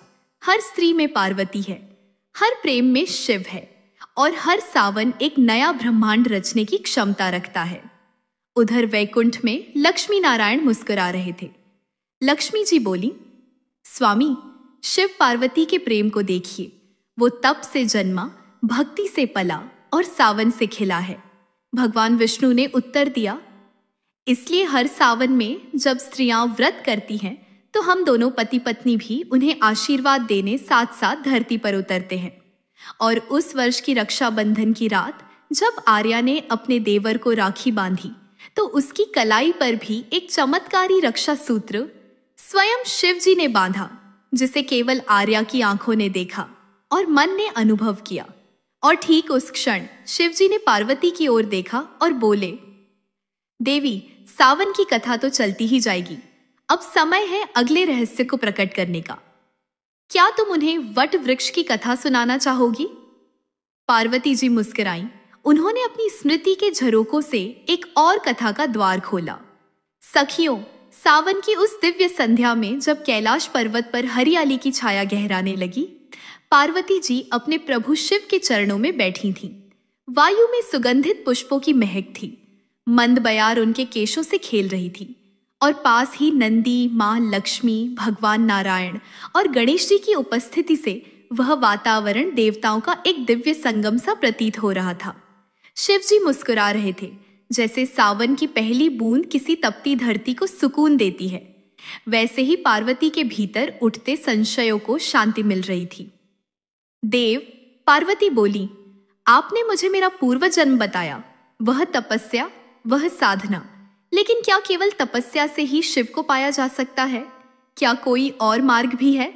हर स्त्री में पार्वती है, हर प्रेम में शिव है और हर सावन एक नया ब्रह्मांड रचने की क्षमता रखता है। उधर वैकुंठ में लक्ष्मी नारायण मुस्कुरा रहे थे। लक्ष्मी जी बोली, स्वामी, शिव पार्वती के प्रेम को देखिए। वो तप से जन्मा, भक्ति से पला और सावन से खिला है। भगवान विष्णु ने उत्तर दिया, इसलिए हर सावन में जब स्त्रियां व्रत करती हैं तो हम दोनों पति पत्नी भी उन्हें आशीर्वाद देने साथ साथ धरती पर उतरते हैं। और उस वर्ष की रक्षाबंधन की रात जब आर्या ने अपने देवर को राखी बांधी तो उसकी कलाई पर भी एक चमत्कारी रक्षा सूत्र स्वयं शिव जी ने बांधा, जिसे केवल आर्या की आंखों ने देखा और मन ने अनुभव किया। और ठीक उस क्षण शिव जी ने पार्वती की ओर देखा और बोले, देवी, सावन की कथा तो चलती ही जाएगी, अब समय है अगले रहस्य को प्रकट करने का। क्या तुम उन्हें वट वृक्ष की कथा सुनाना चाहोगी? पार्वती जी मुस्कुराई। उन्होंने अपनी स्मृति के झरोकों से एक और कथा का द्वार खोला। सखियों, सावन की उस दिव्य संध्या में जब कैलाश पर्वत पर हरियाली की छाया गहराने लगी, पार्वती जी अपने प्रभु शिव के चरणों में बैठी थीं। वायु में सुगंधित पुष्पों की महक थी। मंद बयार उनके केशों से खेल रही थी और पास ही नंदी, मां लक्ष्मी, भगवान नारायण और गणेश जी की उपस्थिति से वह वातावरण देवताओं का एक दिव्य संगम सा प्रतीत हो रहा था। शिव जी मुस्कुरा रहे थे, जैसे सावन की पहली बूंद किसी तपती धरती को सुकून देती है। वैसे ही पार्वती के भीतर उठते संशयों को शांति मिल रही थी। देव, पार्वती बोली, आपने मुझे मेरा पूर्व जन्म बताया, वह तपस्या, वह साधना, लेकिन क्या केवल तपस्या से ही शिव को पाया जा सकता है? क्या कोई और मार्ग भी है?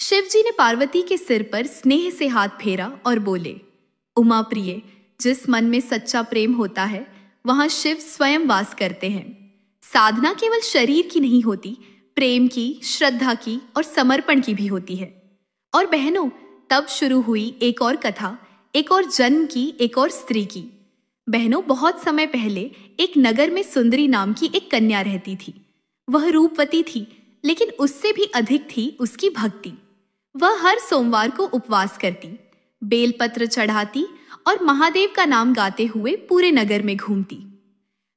शिव जी ने पार्वती के सिर पर स्नेह से हाथ फेरा और बोले, उमा प्रिय, जिस मन में सच्चा प्रेम होता है वहां शिव स्वयं वास करते हैं। साधना केवल शरीर की नहीं होती, प्रेम की, श्रद्धा की और समर्पण की भी होती है। और बहनों, तब शुरू हुई एक और कथा, एक और जन्म की, एक और स्त्री की। बहनों, बहुत समय पहले एक नगर में सुंदरी नाम की एक कन्या रहती थी। वह रूपवती थी, लेकिन उससे भी अधिक थी उसकी भक्ति। वह हर सोमवार को उपवास करती, बेलपत्र चढ़ाती और महादेव का नाम गाते हुए पूरे नगर में घूमती।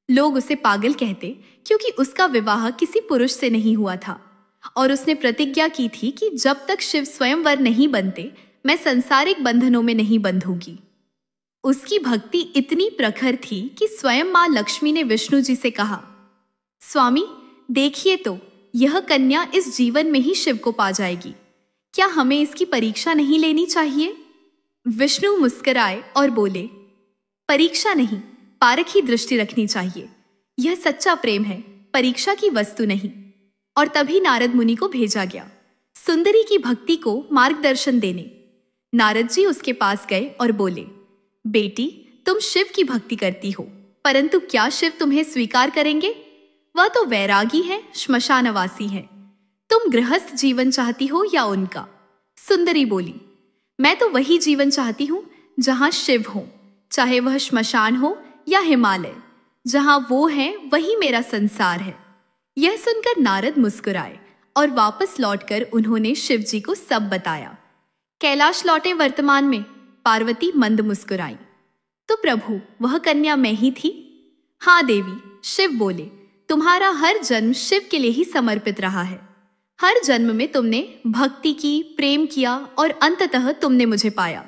लोग उसे पागल कहते, क्योंकि उसका विवाह किसी पुरुष से नहीं हुआ था और उसने प्रतिज्ञा की थी कि जब तक शिव स्वयंवर नहीं बनते मैं संसारिक बंधनों में नहीं बंधूंगी। उसकी भक्ति इतनी प्रखर थी कि स्वयं मां लक्ष्मी ने विष्णु जी से कहा, स्वामी, देखिए तो यह कन्या इस जीवन में ही शिव को पा जाएगी। क्या हमें इसकी परीक्षा नहीं लेनी चाहिए? विष्णु मुस्कुराए और बोले, परीक्षा नहीं, पारखी दृष्टि रखनी चाहिए। यह सच्चा प्रेम है, परीक्षा की वस्तु नहीं। और तभी नारद मुनि को भेजा गया सुंदरी की भक्ति को मार्गदर्शन देने। नारद जी उसके पास गए और बोले, बेटी, तुम शिव की भक्ति करती हो, परंतु क्या शिव तुम्हें स्वीकार करेंगे? वह तो वैरागी है, श्मशानवासी है। तुम गृहस्थ जीवन चाहती हो या उनका? सुंदरी बोली, मैं तो वही जीवन चाहती हूं जहां शिव हो, चाहे वह श्मशान हो या हिमालय। जहां वो है वही मेरा संसार है। यह सुनकर नारद मुस्कुराए और वापस लौटकर उन्होंने शिव जी को सब बताया। कैलाश लौटे वर्तमान में पार्वती मंद मुस्कुराई, तो प्रभु, वह कन्या मैं ही थी? हाँ देवी, शिव बोले, तुम्हारा हर जन्म शिव के लिए ही समर्पित रहा है। हर जन्म में तुमने भक्ति की, प्रेम किया और अंततः तुमने मुझे पाया।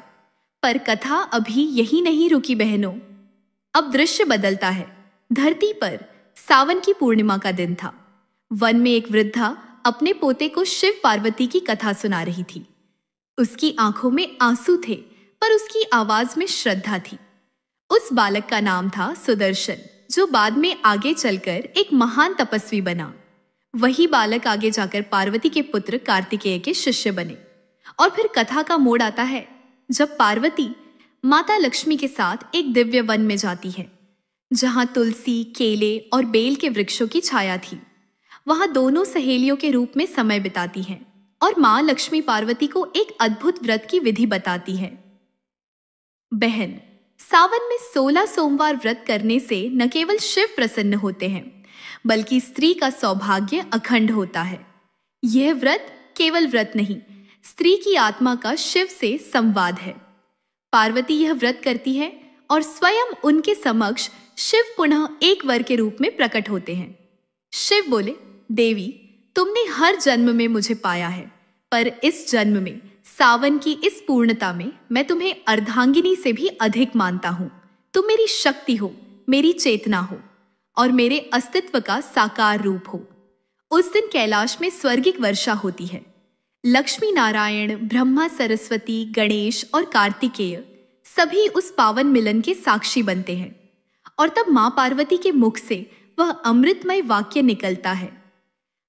पर कथा अभी यही नहीं रुकी बहनों। अब दृश्य बदलता है। धरती पर सावन की पूर्णिमा का दिन था। वन में एक वृद्धा अपने पोते को शिव पार्वती की कथा सुना रही थी। उसकी आंखों में आंसू थे, पर उसकी आवाज में श्रद्धा थी। उस बालक का नाम था सुदर्शन, जो बाद में आगे चलकर एक महान तपस्वी बना। वही बालक आगे जाकर पार्वती के पुत्र कार्तिकेय के शिष्य बने। और फिर कथा का मोड़ आता है जब पार्वती माता लक्ष्मी के साथ एक दिव्य वन में जाती है, जहां तुलसी, केले और बेल के वृक्षों की छाया थी। वहां दोनों सहेलियों के रूप में समय बिताती हैं और मां लक्ष्मी पार्वती को एक अद्भुत व्रत की विधि बताती है। बहन, सावन में 16 सोमवार व्रत करने से न केवल शिव प्रसन्न होते हैं, बल्कि स्त्री का सौभाग्य अखंड होता है। यह व्रत केवल व्रत नहीं, स्त्री की आत्मा का शिव से संवाद है। पार्वती यह व्रत करती है और स्वयं उनके समक्ष शिव पुनः एक वर के रूप में प्रकट होते हैं। शिव बोले, देवी, तुमने हर जन्म में मुझे पाया है, पर इस जन्म में सावन की इस पूर्णता में मैं तुम्हें अर्धांगिनी से भी अधिक मानता हूं। तुम मेरी शक्ति हो, मेरी चेतना हो और मेरे अस्तित्व का साकार रूप हो। उस दिन कैलाश में स्वर्गिक वर्षा होती है। लक्ष्मी नारायण, ब्रह्मा, सरस्वती, गणेश और कार्तिकेय सभी उस पावन मिलन के साक्षी बनते हैं और तब मां पार्वती के मुख से वह अमृतमय वाक्य निकलता है,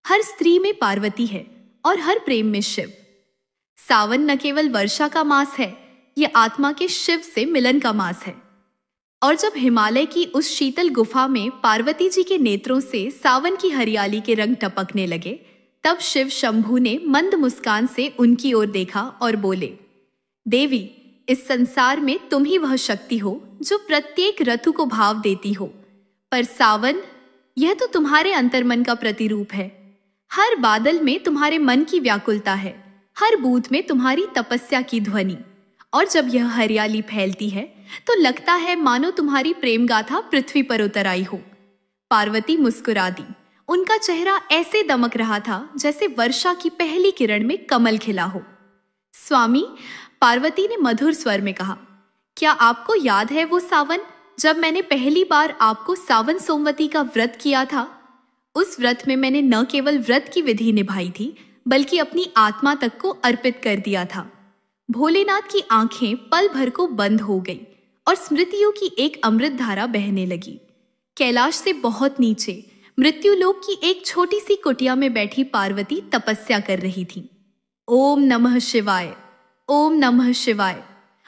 हर स्त्री में पार्वती है और हर प्रेम में शिव। सावन न केवल वर्षा का मास है, यह आत्मा के शिव से मिलन का मास है। और जब हिमालय की उस शीतल गुफा में पार्वती जी के नेत्रों से सावन की हरियाली के रंग टपकने लगे, तब शिव शंभु ने मंद मुस्कान से उनकी ओर देखा और बोले, देवी, इस संसार में तुम ही वह शक्ति हो जो प्रत्येक ऋतु को भाव देती हो, पर सावन, यह तो तुम्हारे अंतर्मन का प्रतिरूप है। हर बादल में तुम्हारे मन की व्याकुलता है, हर बूंद में तुम्हारी तपस्या की ध्वनि, और जब यह हरियाली फैलती है तो लगता है मानो तुम्हारी प्रेम गाथा पृथ्वी पर उतर आई हो। पार्वती मुस्कुरा दी। उनका चेहरा ऐसे दमक रहा था जैसे वर्षा की पहली किरण में कमल खिला हो। स्वामी, पार्वती ने मधुर स्वर में कहा, क्या आपको याद है वो सावन जब मैंने पहली बार आपको सावन सोमवती का व्रत किया था? उस व्रत में मैंने न केवल व्रत की विधि निभाई थी, बल्कि अपनी आत्मा तक को अर्पित कर दिया था। भोलेनाथ की आंखें पल भर को बंद हो गई और स्मृतियों की एक अमृत धारा बहने लगी। कैलाश से बहुत नीचे मृत्युलोक की एक छोटी सी कुटिया में बैठी पार्वती तपस्या कर रही थी। ओम नमः शिवाय, ओम नमः शिवाय।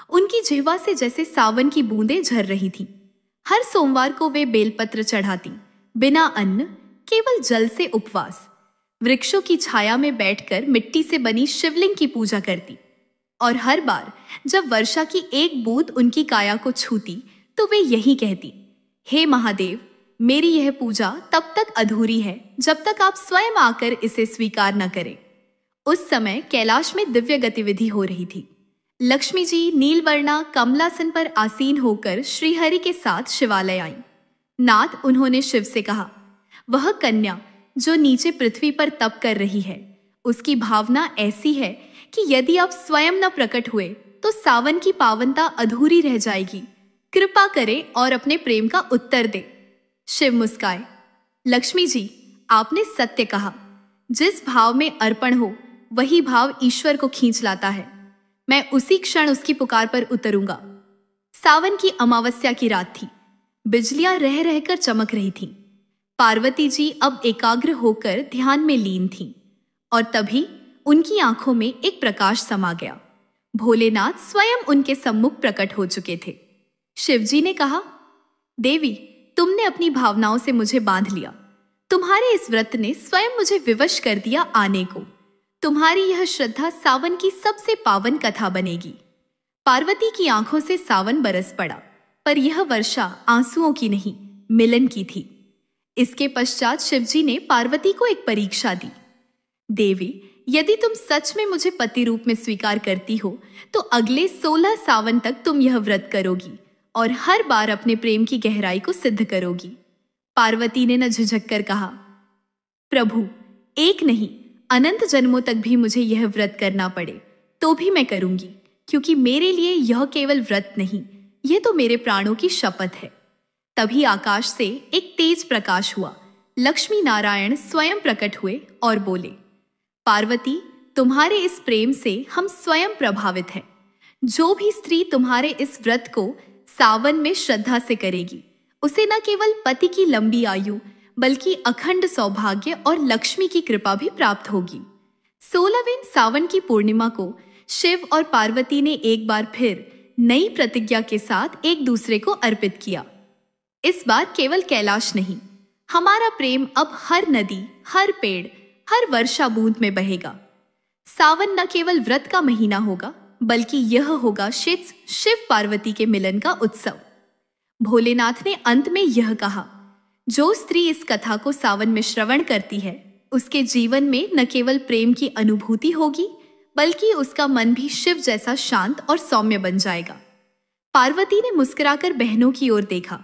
उनकी जिह्वा से जैसे सावन की बूंदें झर रही थीं। हर सोमवार को वे बेलपत्र चढ़ाती, बिना अन्न, केवल जल से उपवास। वृक्षों की छाया में बैठकर मिट्टी से बनी शिवलिंग की पूजा करती और हर बार जब वर्षा की एक बूंद उनकी काया को छूती तो वे यही कहती, हे महादेव, मेरी यह पूजा तब तक अधूरी है जब तक आप स्वयं आकर इसे स्वीकार न करें। उस समय कैलाश में दिव्य गतिविधि हो रही थी। लक्ष्मी जी नीलवर्णा कमलासन पर आसीन होकर श्रीहरि के साथ शिवालय आईं। नाथ, उन्होंने शिव से कहा, वह कन्या जो नीचे पृथ्वी पर तप कर रही है, उसकी भावना ऐसी है कि यदि आप स्वयं न प्रकट हुए तो सावन की पावनता अधूरी रह जाएगी। कृपा करें और अपने प्रेम का उत्तर दे। शिव मुस्काए, लक्ष्मी जी, आपने सत्य कहा। जिस भाव में अर्पण हो वही भाव ईश्वर को खींच लाता है। मैं उसी क्षण उसकी पुकार पर उतरूंगा। सावन की अमावस्या की रात थी। बिजलियां रह रहकर चमक रही थीं। पार्वती जी अब एकाग्र होकर ध्यान में लीन थीं और तभी उनकी आंखों में एक प्रकाश समा गया। भोलेनाथ स्वयं उनके सम्मुख प्रकट हो चुके थे। शिवजी ने कहा, देवी, तुमने अपनी भावनाओं से मुझे बांध लिया। तुम्हारे इस व्रत ने स्वयं मुझे विवश कर दिया आने को। तुम्हारी यह श्रद्धा सावन की सबसे पावन कथा बनेगी। पार्वती की आंखों से सावन बरस पड़ा, पर यह वर्षा आंसुओं की नहीं, मिलन की थी। इसके पश्चात शिवजी ने पार्वती को एक परीक्षा दी। देवी, यदि तुम सच में मुझे पति रूप में स्वीकार करती हो तो अगले 16 सावन तक तुम यह व्रत करोगी और हर बार अपने प्रेम की गहराई को सिद्ध करोगी। पार्वती ने न झिझक कर कहा, प्रभु, एक नहीं, अनंत जन्मों तक भी मुझे यह व्रत करना पड़े तो भी मैं करूंगी, क्योंकि मेरे लिए यह केवल व्रत नहीं, यह तो मेरे प्राणों की शपथ है। तभी आकाश से एक तेज प्रकाश हुआ। लक्ष्मी नारायण स्वयं प्रकट हुए और बोले, पार्वती, तुम्हारे इस प्रेम से हम स्वयं प्रभावित हैं। जो भी स्त्री तुम्हारे इस व्रत को सावन में श्रद्धा से करेगी, उसे न केवल पति की लंबी आयु बल्कि अखंड सौभाग्य और लक्ष्मी की कृपा भी प्राप्त होगी। 16वें सावन की पूर्णिमा को शिव और पार्वती ने एक बार फिर नई प्रतिज्ञा के साथ एक दूसरे को अर्पित किया। इस बार केवल कैलाश नहीं, हमारा प्रेम अब हर नदी, हर पेड़, हर वर्षा बूंद में बहेगा। सावन न केवल व्रत का महीना होगा, बल्कि यह होगा शिव पार्वती के मिलन का उत्सव। भोलेनाथ ने अंत में यह कहा, जो स्त्री इस कथा को सावन में श्रवण करती है उसके जीवन में न केवल प्रेम की अनुभूति होगी बल्कि उसका मन भी शिव जैसा शांत और सौम्य बन जाएगा। पार्वती ने मुस्कुराकर बहनों की ओर देखा।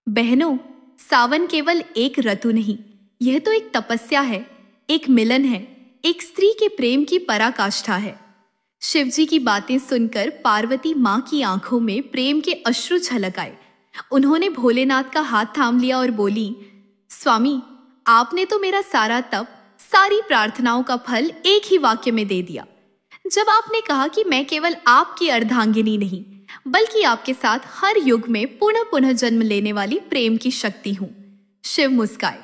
बहनों, सावन केवल एक ऋतु नहीं, यह तो एक तपस्या है, एक मिलन है, एक स्त्री के प्रेम की पराकाष्ठा है। शिवजी की बातें सुनकर पार्वती मां की आंखों में प्रेम के अश्रु छलक आए। उन्होंने भोलेनाथ का हाथ थाम लिया और बोली, स्वामी, आपने तो मेरा सारा तप, सारी प्रार्थनाओं का फल एक ही वाक्य में दे दिया, जब आपने कहा कि मैं केवल आपकी अर्धांगिनी नहीं बल्कि आपके साथ हर युग में पुनः पुनः जन्म लेने वाली प्रेम की शक्ति हूं। शिव मुस्काए।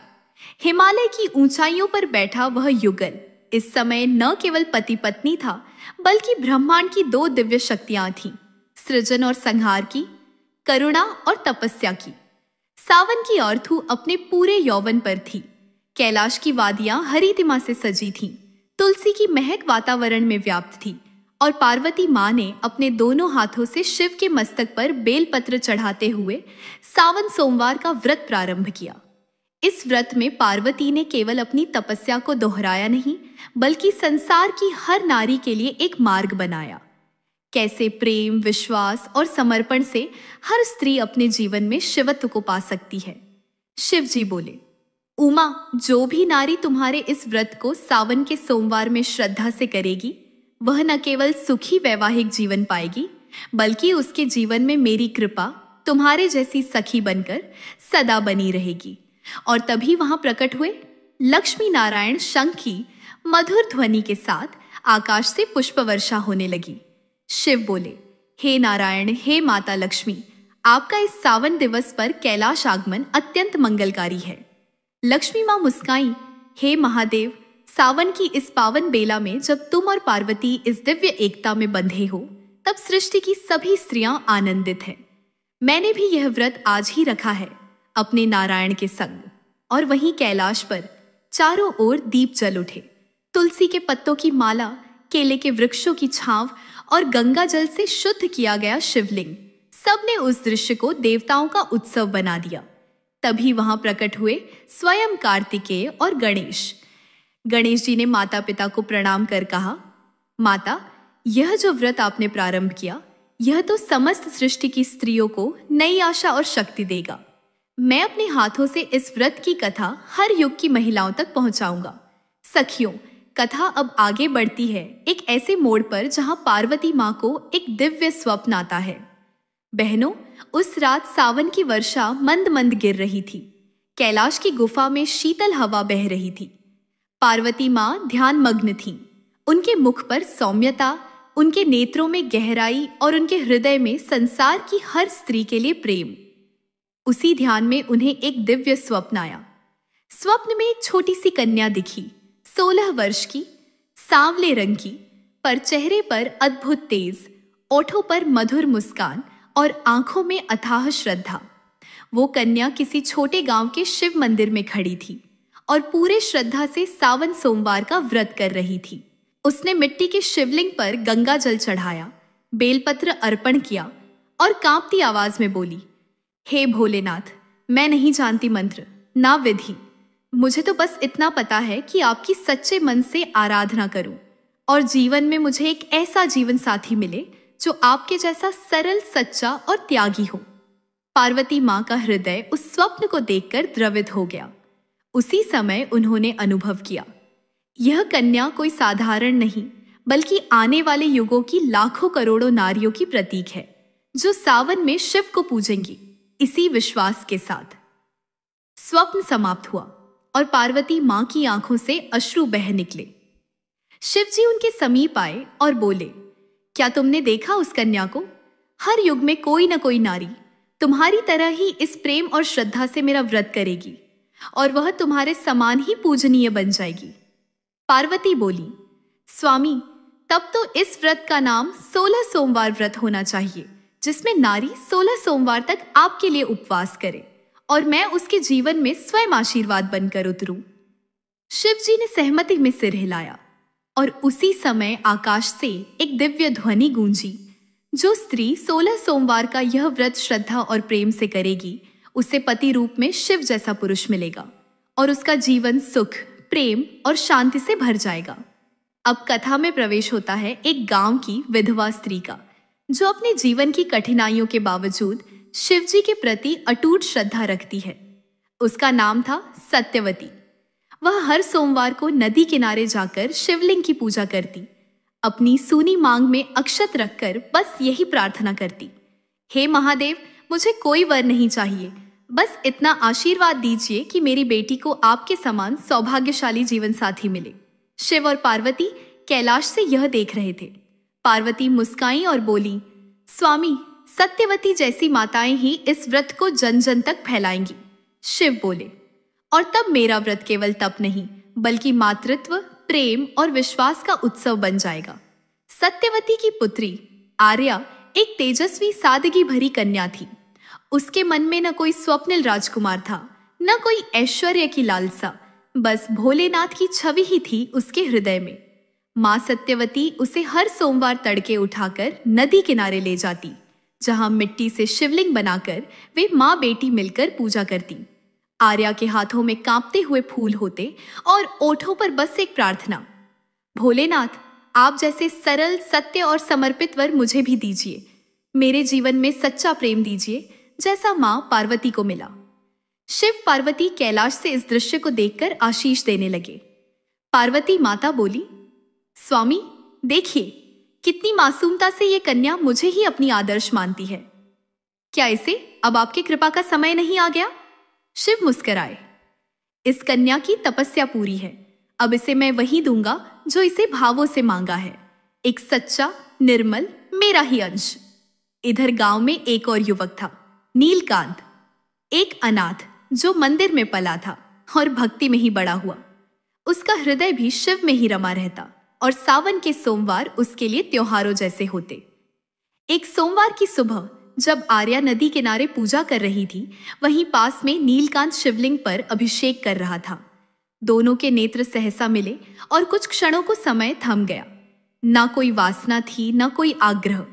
हिमालय की ऊंचाइयों पर बैठा वह युगल इस समय न केवल पति पत्नी था बल्कि ब्रह्मांड की दो दिव्य शक्तियां थीं, सृजन और संहार की, करुणा और तपस्या की। सावन की औरथू अपने पूरे यौवन पर थी। कैलाश की वादियां हरितिमा से सजी थीं, तुलसी की महक वातावरण में व्याप्त थी और पार्वती मां ने अपने दोनों हाथों से शिव के मस्तक पर बेलपत्र चढ़ाते हुए सावन सोमवार का व्रत प्रारंभ किया। इस व्रत में पार्वती ने केवल अपनी तपस्या को दोहराया नहीं बल्कि संसार की हर नारी के लिए एक मार्ग बनाया। कैसे प्रेम, विश्वास और समर्पण से हर स्त्री अपने जीवन में शिवत्व को पा सकती है। शिव जी बोले, उमा, जो भी नारी तुम्हारे इस व्रत को सावन के सोमवार में श्रद्धा से करेगी वह न केवल सुखी वैवाहिक जीवन पाएगी बल्कि उसके जीवन में मेरी कृपा तुम्हारे जैसी सखी बनकर सदा बनी रहेगी। और तभी वहां प्रकट हुए लक्ष्मी नारायण शंख की मधुर ध्वनि के साथ आकाश से पुष्प वर्षा होने लगी। शिव बोले, हे नारायण, हे माता लक्ष्मी, आपका इस सावन दिवस पर कैलाश आगमन अत्यंत मंगलकारी है। लक्ष्मी मां मुस्काई, हे महादेव, सावन की इस पावन बेला में जब तुम और पार्वती इस दिव्य एकता में बंधे हो तब सृष्टि की सभी स्त्रियां आनंदित हैं। मैंने भी यह व्रत आज ही रखा है अपने नारायण के संग। और वहीं कैलाश पर चारों ओर दीप जल उठे। तुलसी के पत्तों की माला, केले के वृक्षों की छांव और गंगा जल से शुद्ध किया गया शिवलिंग, सबने उस दृश्य को देवताओं का उत्सव बना दिया। तभी वहां प्रकट हुए स्वयं कार्तिकेय और गणेश। गणेश जी ने माता पिता को प्रणाम कर कहा, माता, यह जो व्रत आपने प्रारंभ किया यह तो समस्त सृष्टि की स्त्रियों को नई आशा और शक्ति देगा। मैं अपने हाथों से इस व्रत की कथा हर युग की महिलाओं तक पहुंचाऊंगा। सखियों, कथा अब आगे बढ़ती है एक ऐसे मोड़ पर जहां पार्वती मां को एक दिव्य स्वप्न आता है। बहनों, उस रात सावन की वर्षा मंद मंद गिर रही थी। कैलाश की गुफा में शीतल हवा बह रही थी। पार्वती मां ध्यान मग्न थीं। उनके मुख पर सौम्यता, उनके नेत्रों में गहराई और उनके हृदय में संसार की हर स्त्री के लिए प्रेम। उसी ध्यान में उन्हें एक दिव्य स्वप्न आया। स्वप्न में एक छोटी सी कन्या दिखी, 16 वर्ष की, सांवले रंग की, पर चेहरे पर अद्भुत तेज, ओठों पर मधुर मुस्कान और आंखों में अथाह श्रद्धा। वो कन्या किसी छोटे गांव के शिव मंदिर में खड़ी थी और पूरे श्रद्धा से सावन सोमवार का व्रत कर रही थी। उसने मिट्टी के शिवलिंग पर गंगा जल चढ़ाया, बेलपत्र अर्पण किया और कांपती आवाज में बोली, हे भोलेनाथ, मैं नहीं जानती मंत्र ना विधि, मुझे तो बस इतना पता है कि आपकी सच्चे मन से आराधना करूं और जीवन में मुझे एक ऐसा जीवन साथी मिले जो आपके जैसा सरल, सच्चा और त्यागी हो। पार्वती मां का हृदय उस स्वप्न को देखकर द्रवित हो गया। उसी समय उन्होंने अनुभव किया, यह कन्या कोई साधारण नहीं बल्कि आने वाले युगों की लाखों करोड़ों नारियों की प्रतीक है जो सावन में शिव को पूजेंगी। इसी विश्वास के साथ स्वप्न समाप्त हुआ और पार्वती मां की आंखों से अश्रु बह निकले। शिवजी उनके समीप आए और बोले, क्या तुमने देखा उस कन्या को? हर युग में कोई न कोई नारी तुम्हारी तरह ही इस प्रेम और श्रद्धा से मेरा व्रत करेगी और वह तुम्हारे समान ही पूजनीय बन जाएगी। पार्वती बोली, स्वामी, तब तो इस व्रत का नाम 16 सोमवार व्रत होना चाहिए, जिसमें नारी 16 सोमवार तक आपके लिए उपवास करे और मैं उसके जीवन में स्वयं आशीर्वाद बनकर उतरूं। शिवजी ने सहमति में सिर हिलाया। और उसी समय आकाश से एक दिव्य ध्वनि गूंजी, जो स्त्री 16 सोमवार का यह व्रत श्रद्धा और प्रेम से करेगी, उसे पति रूप में शिव जैसा पुरुष मिलेगा और उसका जीवन सुख, प्रेम और शांति से भर जाएगा। अब कथा में प्रवेश होता है एक गांव की विधवा स्त्री का, जो अपने जीवन की कठिनाइयों के बावजूद शिव जी के प्रति अटूट श्रद्धा रखती है। उसका नाम था सत्यवती। वह हर सोमवार को नदी किनारे जाकर शिवलिंग की पूजा करती, अपनी सूनी मांग में अक्षत रखकर बस यही प्रार्थना करती, हे महादेव, मुझे कोई वर नहीं चाहिए, बस इतना आशीर्वाद दीजिए कि मेरी बेटी को आपके समान सौभाग्यशाली जीवन साथी मिले। शिव और पार्वती कैलाश से यह देख रहे थे। पार्वती मुस्काई और बोली, स्वामी, सत्यवती जैसी माताएं ही इस व्रत को जन जन तक फैलाएंगी। शिव बोले, और तब मेरा व्रत केवल तप नहीं, बल्कि मातृत्व, प्रेम और विश्वास का उत्सव बन जाएगा। सत्यवती की पुत्री आर्या एक तेजस्वी सादगी भरी कन्या थी। उसके मन में न कोई स्वप्निल राजकुमार था, न कोई ऐश्वर्य की लालसा, बस भोलेनाथ की छवि ही थी उसके हृदय में। माँ सत्यवती उसे हर सोमवार तड़के उठाकर नदी किनारे ले जाती, जहां मिट्टी से शिवलिंग बनाकर वे माँ बेटी मिलकर पूजा करती। आर्या के हाथों में कांपते हुए फूल होते और ओठों पर बस एक प्रार्थना, भोलेनाथ, आप जैसे सरल, सत्य और समर्पित वर मुझे भी दीजिए। मेरे जीवन में सच्चा प्रेम दीजिए, जैसा माँ पार्वती को मिला। शिव पार्वती कैलाश से इस दृश्य को देखकर आशीष देने लगे। पार्वती माता बोली, स्वामी, देखिए कितनी मासूमता से ये कन्या मुझे ही अपनी आदर्श मानती है। क्या इसे अब आपकी कृपा का समय नहीं आ गया? शिव मुस्कुराए, इस कन्या की तपस्या पूरी है, अब इसे मैं वही दूंगा जो इसे भावों से मांगा है, एक सच्चा, निर्मल, मेरा ही अंश। इधर गांव में एक और युवक था, नीलकांत, एक अनाथ जो मंदिर में पला था और भक्ति में ही बड़ा हुआ। उसका हृदय भी शिव में ही रमा रहता और सावन के सोमवार उसके लिए त्योहारों जैसे होते। एक सोमवार की सुबह जब आर्या नदी किनारे पूजा कर रही थी, वहीं पास में नीलकांत शिवलिंग पर अभिषेक कर रहा था। दोनों के नेत्र सहसा मिले और कुछ क्षणों को समय थम गया। ना कोई वासना थी, ना कोई आग्रह,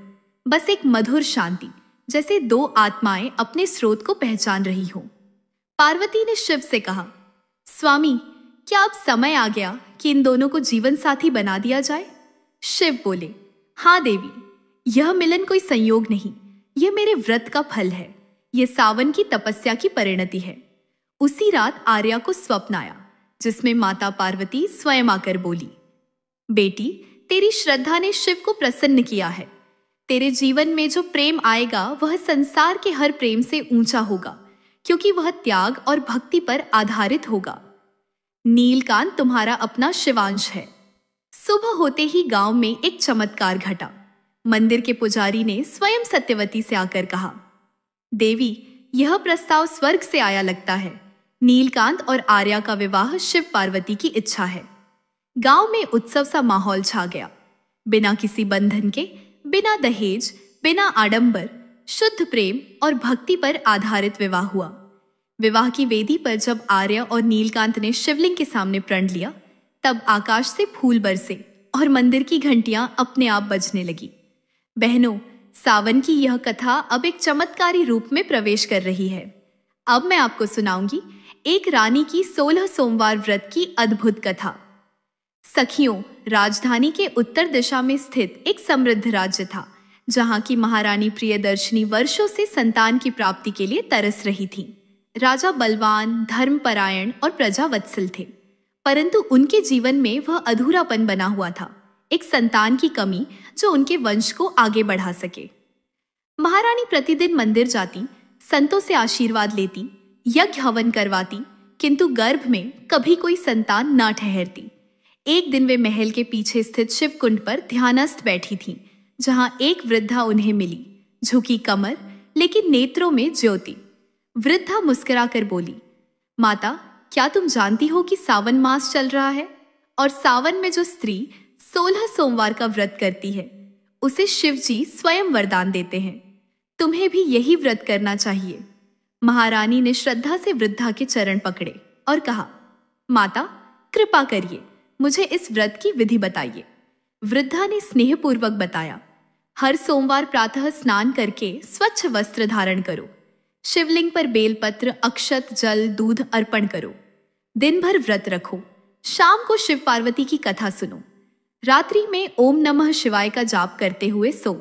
बस एक मधुर शांति, जैसे दो आत्माएं अपने स्रोत को पहचान रही हो। पार्वती ने शिव से कहा, स्वामी, क्या अब समय आ गया कि इन दोनों को जीवन साथी बना दिया जाए? शिव बोले, हाँ देवी, यह मिलन कोई संयोग नहीं, यह मेरे व्रत का फल है, यह सावन की तपस्या की परिणति है। उसी रात आर्या को स्वप्न आया, जिसमें माता पार्वती स्वयं आकर बोली, बेटी, तेरी श्रद्धा ने शिव को प्रसन्न किया है। तेरे जीवन में जो प्रेम आएगा वह संसार के हर प्रेम से ऊंचा होगा, क्योंकि वह त्याग और भक्ति पर आधारित होगा। नीलकांत तुम्हारा अपना शिवांश है। सुबह होते ही गांव में एक चमत्कार घटा। मंदिर के पुजारी ने स्वयं सत्यवती से आकर कहा, देवी, यह प्रस्ताव स्वर्ग से आया लगता है। नीलकांत और आर्या का विवाह शिव पार्वती की इच्छा है। गांव में उत्सव सा माहौल छा गया। बिना किसी बंधन के, बिना दहेज, बिना आडंबर, शुद्ध प्रेम और भक्ति पर आधारित विवाह हुआ। विवाह की वेदी पर जब आर्या और नीलकांत ने शिवलिंग के सामने प्रण लिया, तब आकाश से फूल बरसे और मंदिर की घंटियां अपने आप बजने लगी। बहनों, सावन की यह कथा अब एक चमत्कारी रूप में प्रवेश कर रही है। अब मैं आपको सुनाऊंगी एक रानी की 16 सोमवार व्रत की अद्भुत कथा। सखियों, राजधानी के उत्तर दिशा में स्थित एक समृद्ध राज्य था, जहां की महारानी प्रियदर्शनी वर्षों से संतान की प्राप्ति के लिए तरस रही थी। राजा बलवान, धर्मपरायण और प्रजावत्सल थे, परंतु उनके जीवन में वह अधूरापन बना हुआ था, एक संतान की कमी जो उनके वंश को आगे बढ़ा सके। महारानी प्रतिदिन मंदिर जाती, संतों से आशीर्वाद लेती, यज्ञ हवन करवाती, किंतु गर्भ में कभी कोई संतान न ठहरती। एक दिन वे महल के पीछे स्थित शिवकुंड पर ध्यानस्थ बैठी थीं, जहां एक वृद्धा उन्हें मिली, झुकी कमर लेकिन नेत्रों में ज्योति। वृद्धा मुस्कुराकर बोली, माता, क्या तुम जानती हो कि सावन मास चल रहा है और सावन में जो स्त्री 16 सोमवार का व्रत करती है उसे शिव जी स्वयं वरदान देते हैं। तुम्हें भी यही व्रत करना चाहिए। महारानी ने श्रद्धा से वृद्धा के चरण पकड़े और कहा, माता, कृपा करिए, मुझे इस व्रत की विधि बताइए। वृद्धा ने स्नेहपूर्वक बताया, हर सोमवार प्रातः स्नान करके स्वच्छ वस्त्र धारण करो, शिवलिंग पर बेलपत्र, अक्षत, जल, दूध अर्पण करो, दिन भर व्रत रखो, शाम को शिव पार्वती की कथा सुनो, रात्रि में ओम नमः शिवाय का जाप करते हुए सो,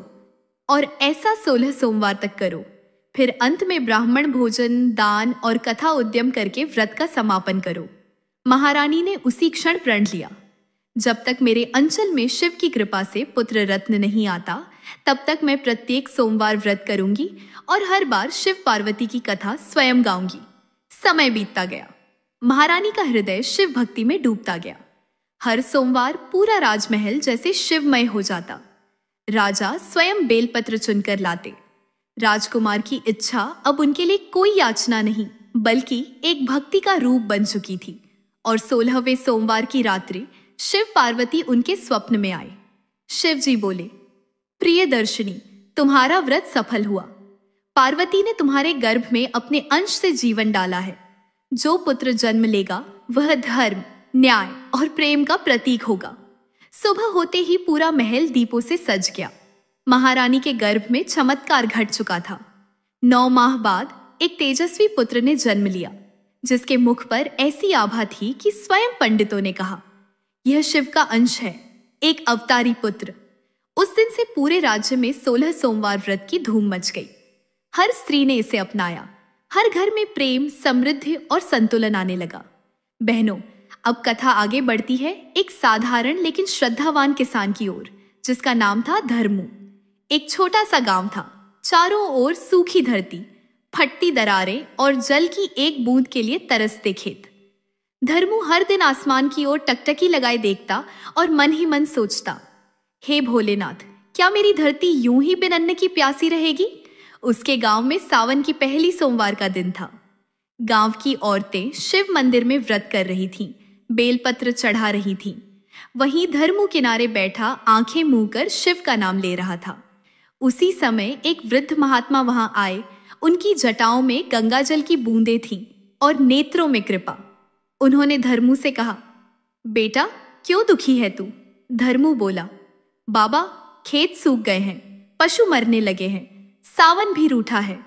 और ऐसा 16 सोमवार तक करो। फिर अंत में ब्राह्मण भोजन, दान और कथा उद्यम करके व्रत का समापन करो। महारानी ने उसी क्षण प्रण लिया, जब तक मेरे अंचल में शिव की कृपा से पुत्र रत्न नहीं आता, तब तक मैं प्रत्येक सोमवार व्रत करूंगी और हर बार शिव पार्वती की कथा स्वयं गाऊंगी। समय बीतता गया, महारानी का हृदय शिव भक्ति में डूबता गया। हर सोमवार पूरा राजमहल जैसे शिवमय हो जाता। राजा स्वयं बेलपत्र चुनकर लाते। राजकुमार की इच्छा अब उनके लिए कोई याचना नहीं, बल्कि एक भक्ति का रूप बन चुकी थी। और 16वें सोमवार की रात्रि शिव पार्वती उनके स्वप्न में आए। शिव जी बोले, प्रिय दर्शनी, तुम्हारा व्रत सफल हुआ। पार्वती ने तुम्हारे गर्भ में अपने अंश से जीवन डाला है। जो पुत्र जन्म लेगा वह धर्म, न्याय और प्रेम का प्रतीक होगा। सुबह होते ही पूरा महल दीपों से सज गया। महारानी के गर्भ में चमत्कार घट चुका था। 9 माह बाद एक तेजस्वी पुत्र ने जन्म लिया, जिसके मुख पर ऐसी आभा थी कि स्वयं पंडितों ने कहा, यह शिव का अंश है, एक अवतारी पुत्र। उस दिन से पूरे राज्य में 16 सोमवार व्रत की धूम मच गई। हर स्त्री ने इसे अपनाया। हर घर में प्रेम, समृद्धि और संतुलन आने लगा। बहनों, अब कथा आगे बढ़ती है एक साधारण लेकिन श्रद्धावान किसान की ओर, जिसका नाम था धर्मू। एक छोटा सा गांव था। चारों ओर सूखी धरती, फटती दरारें और जल की एक बूंद के लिए तरसते खेत। धर्मू हर दिन आसमान की ओर टकटकी लगाए देखता और मन ही मन सोचता, हे भोलेनाथ, क्या मेरी धरती यूं ही बिन अन्न की प्यासी रहेगी? उसके गांव में सावन की पहली सोमवार का दिन था। गांव की औरतें शिव मंदिर में व्रत कर रही थीं, बेलपत्र चढ़ा रही थीं। वहीं धर्मू किनारे बैठा आंखें मूंद कर शिव का नाम ले रहा था। उसी समय एक वृद्ध महात्मा वहां आए। उनकी जटाओं में गंगा जल की बूंदें थीं और नेत्रों में कृपा। उन्होंने धर्मू से कहा, बेटा, क्यों दुखी है तू? धर्मू बोला, बाबा, खेत सूख गए हैं, पशु मरने लगे हैं, सावन भी रूठा है।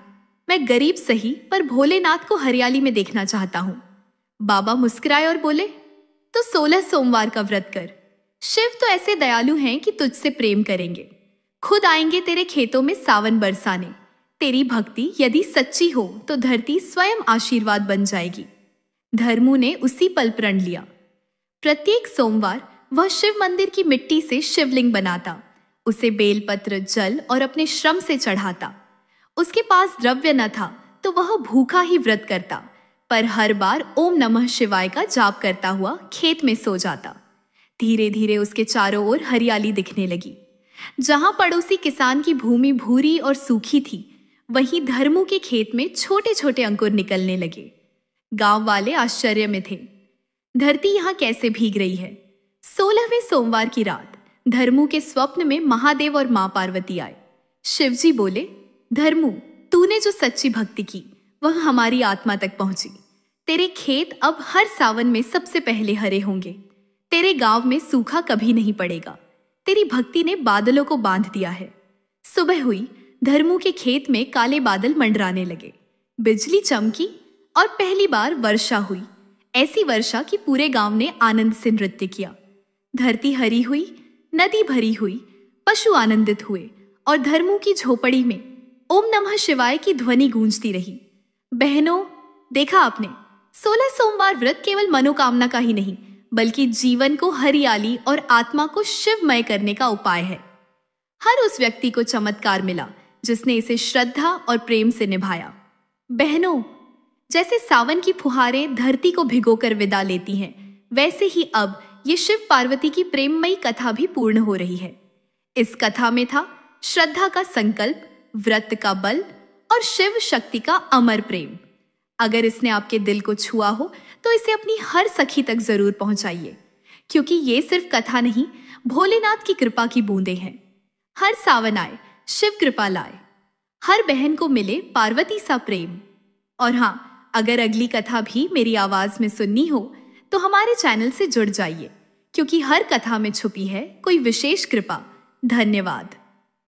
मैं गरीब सही, पर भोलेनाथ को हरियाली में देखना चाहता हूं। बाबा मुस्कुराए और बोले, तो 16 सोमवार का व्रत कर। शिव तो ऐसे दयालु हैं कि तुझसे प्रेम करेंगे। खुद आएंगे तेरे खेतों में सावन बरसाने। तेरी भक्ति यदि सच्ची हो तो धरती स्वयं आशीर्वाद बन जाएगी। धर्मू ने उसी पल प्रण लिया। प्रत्येक सोमवार वह शिव मंदिर की मिट्टी से शिवलिंग बनाता, उसे बेलपत्र, जल और अपने श्रम से चढ़ाता। उसके पास द्रव्य न था तो वह भूखा ही व्रत करता, पर हर बार ओम नमः शिवाय का जाप करता हुआ खेत में सो जाता। धीरे धीरे उसके चारों ओर हरियाली दिखने लगी। जहां पड़ोसी किसान की भूमि भूरी और सूखी थी, वहीं धर्मू के खेत में छोटे छोटे अंकुर निकलने लगे। गांव वाले आश्चर्य में थे, धरती यहां कैसे भीग रही है? 16वें सोमवार की रात धर्मू के स्वप्न में महादेव और मां पार्वती आए। शिवजी बोले, धर्मू, तूने जो सच्ची भक्ति की वह हमारी आत्मा तक पहुंची। तेरे खेत अब हर सावन में सबसे पहले हरे होंगे। तेरे गांव में सूखा कभी नहीं पड़ेगा। तेरी भक्ति ने बादलों को बांध दिया है। सुबह हुई, धर्मू के खेत में काले बादल मंडराने लगे। बिजली चमकी और पहली बार वर्षा हुई। ऐसी वर्षा कि पूरे गांव ने आनंद से नृत्य किया। धरती हरी हुई, नदी भरी हुई, पशु आनंदित हुए और धर्मू की झोपड़ी में ओम नमः शिवाय की ध्वनि गूंजती रही। बहनों, देखा आपने, 16 सोमवार व्रत केवल मनोकामना का ही नहीं, बल्कि जीवन को हरियाली और आत्मा को शिवमय करने का उपाय है। हर उस व्यक्ति को चमत्कार मिला जिसने इसे श्रद्धा और प्रेम से निभाया। बहनों, जैसे सावन की फुहारें धरती को भिगोकर विदा लेती हैं, वैसे ही अब ये शिव पार्वती की प्रेममयी कथा भी पूर्ण हो रही है। इस कथा में था श्रद्धा का संकल्प, व्रत का बल और शिव शक्ति का अमर प्रेम। अगर इसने आपके दिल को छुआ हो तो इसे अपनी हर सखी तक जरूर पहुंचाइए, क्योंकि ये सिर्फ कथा नहीं, भोलेनाथ की कृपा की बूंदें हैं। हर सावन आए, शिव कृपा लाए, हर बहन को मिले पार्वती सा प्रेम। और हाँ, अगर अगली कथा भी मेरी आवाज में सुननी हो तो हमारे चैनल से जुड़ जाइए, क्योंकि हर कथा में छुपी है कोई विशेष कृपा। धन्यवाद।